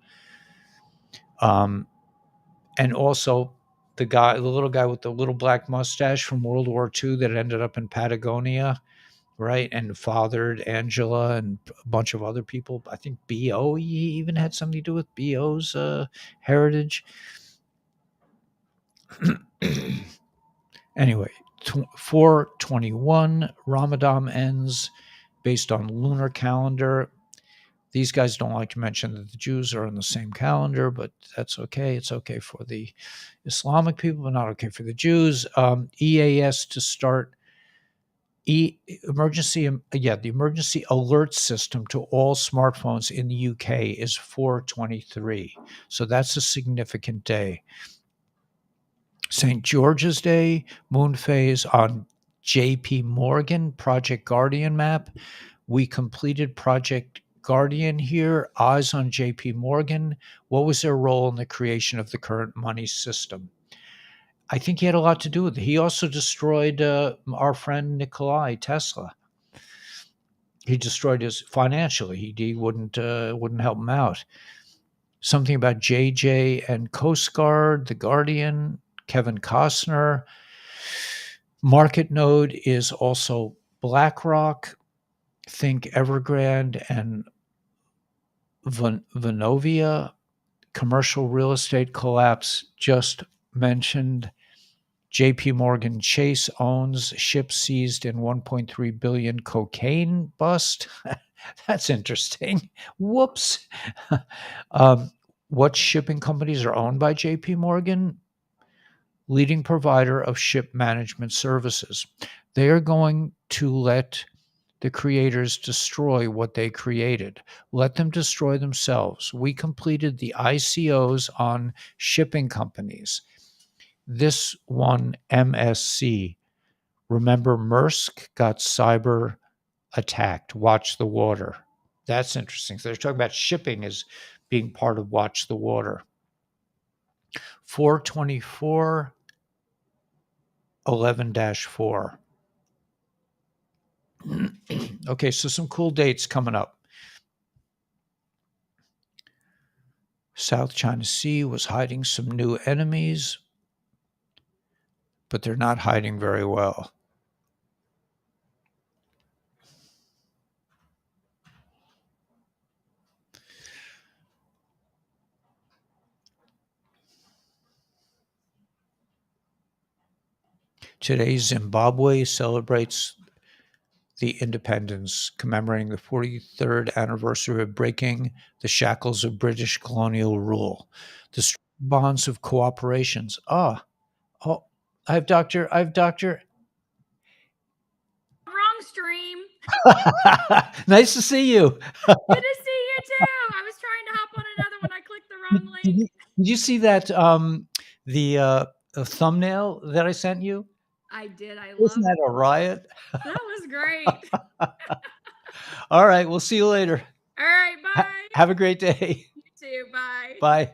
And also the little guy with the little black mustache from World War II that ended up in Patagonia, right? And fathered Angela and a bunch of other people. I think BO, he even had something to do with BO's heritage. Anyway, 421, Ramadan ends based on lunar calendar. These guys don't like to mention that the Jews are on the same calendar, but that's okay. It's okay for the Islamic people, but not okay for the Jews. EAS to start. The emergency alert system to all smartphones in the UK is 423. So that's a significant day. St. George's Day, moon phase on JP Morgan, Project Guardian map. We completed Project Guardian here, eyes on JP Morgan. What was their role in the creation of the current money system? I think he had a lot to do with it. He also destroyed our friend Nikolai Tesla. He destroyed his financially. He wouldn't help him out. Something about JJ and Coast Guard, The Guardian, Kevin Costner. Market node is also BlackRock. Think Evergrande and Vonovia. Commercial real estate collapse just mentioned. JP Morgan Chase owns ship seized in 1.3 billion cocaine bust. That's interesting. Whoops. What shipping companies are owned by JP Morgan? Leading provider of ship management services. They are going to let the creators destroy what they created. Let them destroy themselves. We completed the ICOs on shipping companies. This one, MSC. Remember, Maersk got cyber attacked. Watch the water. That's interesting. So they're talking about shipping as being part of Watch the Water. 424 11-4. Okay, so some cool dates coming up. South China Sea was hiding some new enemies, but they're not hiding very well. Today, Zimbabwe celebrates the independence, commemorating the 43rd anniversary of breaking the shackles of British colonial rule. The bonds of cooperations. Oh, I have Dr. Wrong stream. Nice to see you. Good to see you too. I was trying to hop on another one. I clicked the wrong link. Did you see that the thumbnail that I sent you? I did. I love Isn't that a riot? That was great. All right, we'll see you later. All right, bye. Have a great day. You too. Bye. Bye.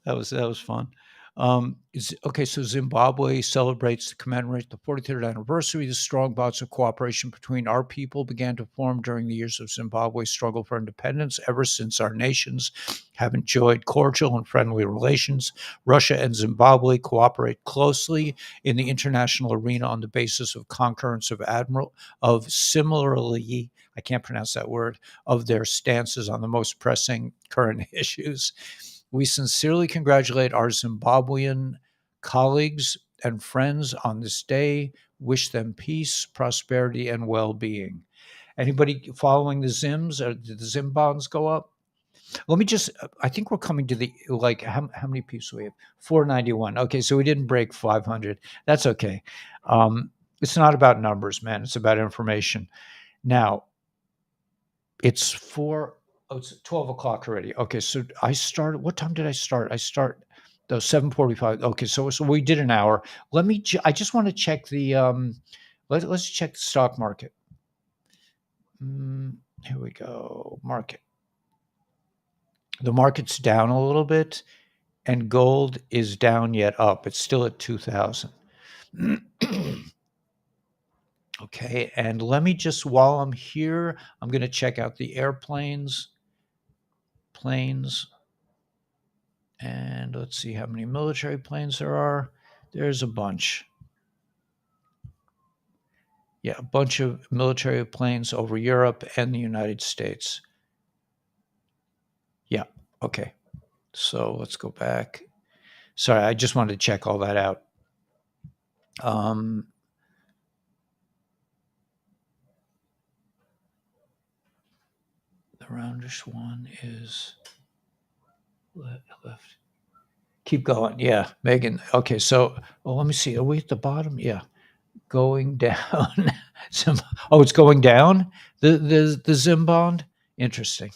That was fun. Okay, so Zimbabwe celebrates to commemorate the 43rd anniversary. The strong bonds of cooperation between our people began to form during the years of Zimbabwe's struggle for independence. Ever since our nations have enjoyed cordial and friendly relations, Russia and Zimbabwe cooperate closely in the international arena on the basis of concurrence of similarly, I can't pronounce that word, of their stances on the most pressing current issues. We sincerely congratulate our Zimbabwean colleagues and friends on this day. Wish them peace, prosperity, and well-being. Anybody following the Zims? Or did the Zim bonds go up? Let me just, I think we're coming to the, like, how many peeps do we have? 491. Okay, so we didn't break 500. That's okay. It's not about numbers, man. It's about information. Now, it's 12 o'clock already. Okay, so I started, what time did I start? I start, 7:45. Okay, so we did an hour. I just want to check let's check the stock market. Here we go. Market. The market's down a little bit, and gold is down yet up. It's still at 2,000. Okay, and let me just, while I'm here, I'm going to check out the planes, and let's see how many military planes there are. There's a bunch. Yeah, a bunch of military planes over Europe and the United States. Yeah, okay. So let's go back. Sorry, I just wanted to check all that out. The roundish one is left. Keep going. Yeah, Megan. Okay, so let me see. Are we at the bottom? Yeah, going down. It's going down. The Zim bond. Interesting.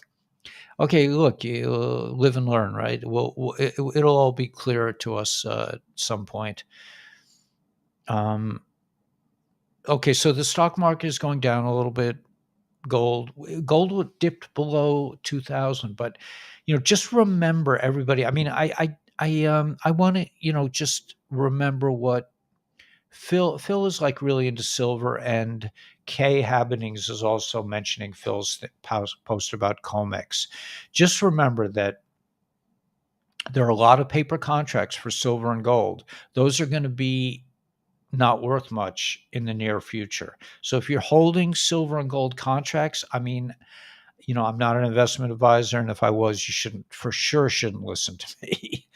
Okay, look, you live and learn, right? Well, it'll all be clearer to us at some point. Okay, so the stock market is going down a little bit. Gold dipped below 2,000, but just remember, everybody. I mean, I want to just remember what Phil is like really into silver, and Kay Habbenings is also mentioning Phil's post about Comex. Just remember that there are a lot of paper contracts for silver and gold. Those are going to be not worth much in the near future. So if you're holding silver and gold contracts, I mean, I'm not an investment advisor, and if I was, you shouldn't listen to me.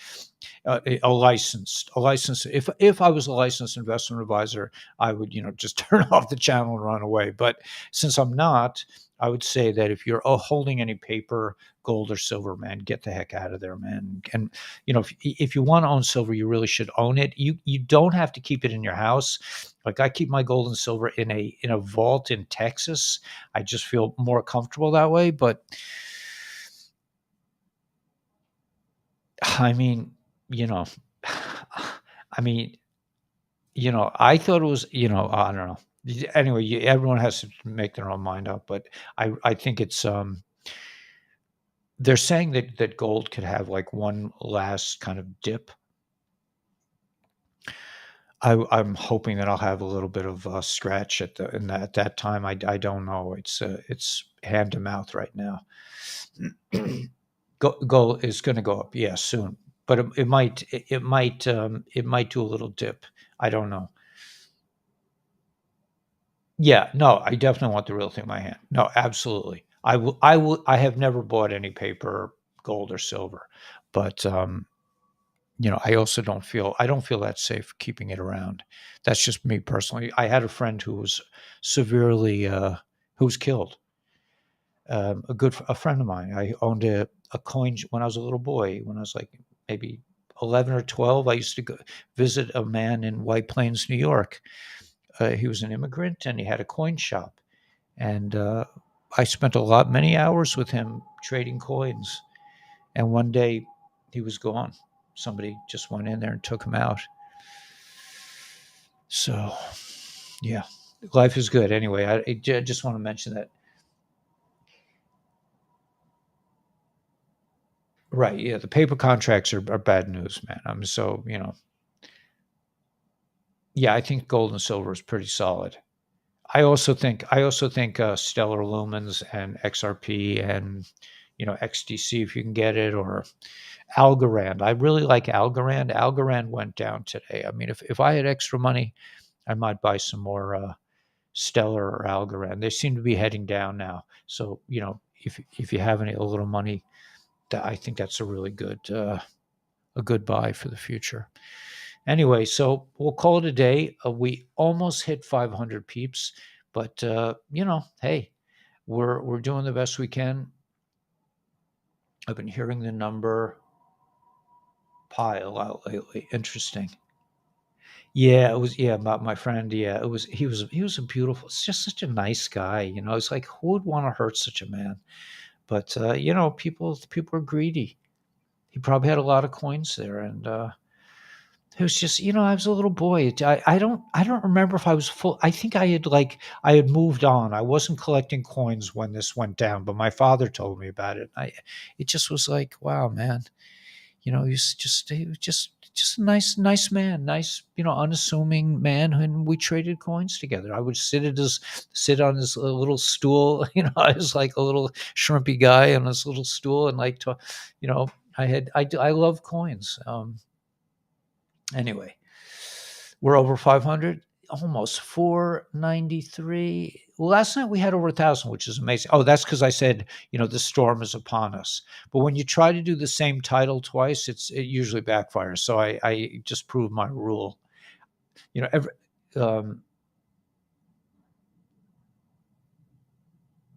A licensed. If I was a licensed investment advisor, I would just turn off the channel and run away. But since I'm not, I would say that if you're holding any paper, gold or silver, man, get the heck out of there, man. And if you want to own silver, you really should own it. You don't have to keep it in your house. Like, I keep my gold and silver in a vault in Texas. I just feel more comfortable that way. But I mean, you know, I mean, I thought it was, I don't know. Anyway, everyone has to make their own mind up, but I think it's they're saying that gold could have like one last kind of dip. I'm hoping that I'll have a little bit of a scratch at that time. I don't know. It's hand to mouth right now. Gold is going to go up, yeah, soon, but it might do a little dip. I don't know. Yeah, no, I definitely want the real thing in my hand. No, absolutely. I have never bought any paper gold or silver, but I don't feel that safe keeping it around. That's just me personally. I had a friend who was severely who was killed. A friend of mine. I owned a coin when I was a little boy. When I was like maybe 11 or 12, I used to go visit a man in White Plains, New York. He was an immigrant, and he had a coin shop. And I spent many hours with him trading coins. And one day he was gone. Somebody just went in there and took him out. So, yeah, life is good. Anyway, I just want to mention that. Right. Yeah. The paper contracts are bad news, man. So, yeah, I think gold and silver is pretty solid. I also think stellar lumens and XRP and XDC if you can get it, or Algorand. I really like Algorand. Algorand went down today. I mean, if I had extra money, I might buy some more Stellar or Algorand. They seem to be heading down now. So if you have a little money, I think that's a good buy for the future. Anyway, so we'll call it a day. We almost hit 500 peeps, but hey, we're doing the best we can. I've been hearing the number pi a lot lately. Interesting. Yeah, it was. Yeah, my friend. Yeah, it was. He was a beautiful. It's just such a nice guy. It's like who would want to hurt such a man? But people are greedy. He probably had a lot of coins there, and it was just, I was a little boy. I don't remember if I was full. I think I had moved on. I wasn't collecting coins when this went down, but my father told me about it. It just was like, wow, man. He was just a nice man, nice, unassuming man, and we traded coins together. I would sit on his little stool. I was like a little shrimpy guy on this little stool, and like, you know, I love coins. Anyway, we're over 500, almost 493. Last night we had over 1,000, which is amazing. Oh, that's because I said, the storm is upon us. But when you try to do the same title twice, it usually backfires. So I just proved my rule. Every um,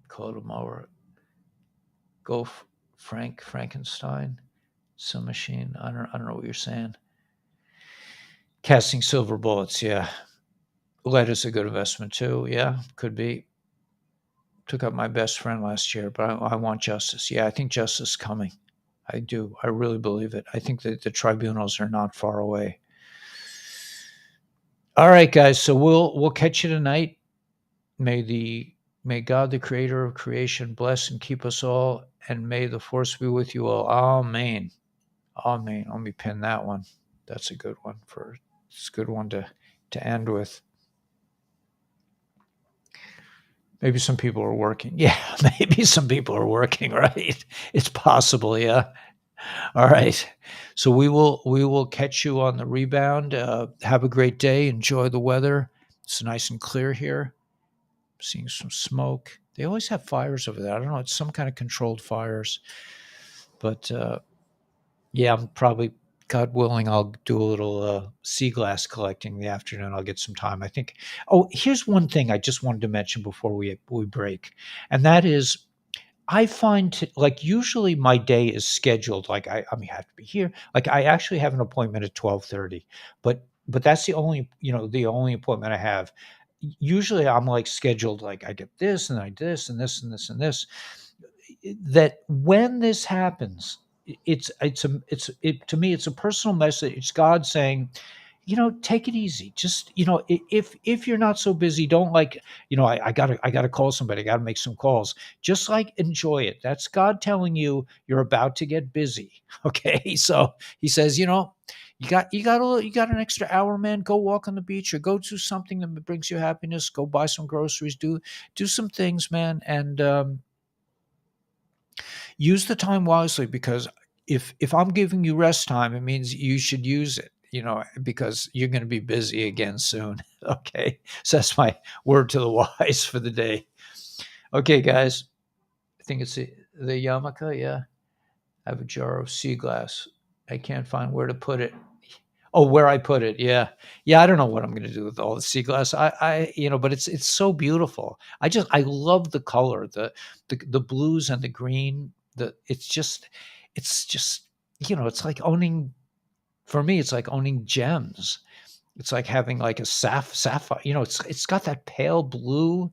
Kodomower, go Frankenstein, some machine. I don't know what you're saying. Casting silver bullets, yeah. Lead is a good investment too. Yeah, could be. Took out my best friend last year, but I want justice. Yeah, I think justice is coming. I do. I really believe it. I think that the tribunals are not far away. All right, guys. So we'll catch you tonight. May God, the creator of creation, bless and keep us all, and may the force be with you all. Amen. Amen. Let me pin that one. That's a good one it's a good one to end with. Maybe some people are working. Yeah, maybe some people are working, right? It's possible, yeah. All right. So we will catch you on the rebound. Have a great day. Enjoy the weather. It's nice and clear here. Seeing some smoke. They always have fires over there. I don't know. It's some kind of controlled fires. But yeah, I'm probably, God willing, I'll do a little sea glass collecting in the afternoon. I'll get some time. I think. Oh, here's one thing I just wanted to mention before we break, and that is I find like usually my day is scheduled. Like I mean, I have to be here. Like I actually have an appointment at 12:30, but that's the only appointment I have. Usually I'm like scheduled. Like I get this and I this and this and this and this. That when this happens, it's to me it's a personal message. It's God saying, take it easy. Just, if you're not so busy, don't like, I gotta call somebody, I gotta make some calls. Just like enjoy it. That's God telling you you're about to get busy. Okay. So he says, you got an extra hour, man. Go walk on the beach or go do something that brings you happiness. Go buy some groceries. Do some things, man. And use the time wisely, because if I'm giving you rest time, it means you should use it, because you're going to be busy again soon. Okay. So that's my word to the wise for the day. Okay, guys. I think it's the yarmulke. Yeah. I have a jar of sea glass. I can't find where to put it. Oh, where I put it. Yeah. Yeah. I don't know what I'm going to do with all the sea glass. But it's so beautiful. I love the color, the blues and the green. It's just, it's like for me, it's like owning gems. It's like having like a sapphire, it's got that pale blue.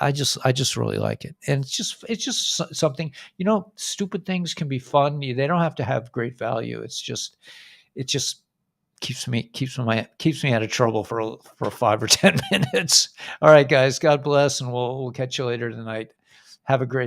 I just really like it. And it's just something, stupid things can be fun. They don't have to have great value. It just keeps me out of trouble for 5 or 10 minutes. All right, guys. God bless, and we'll catch you later tonight. Have a great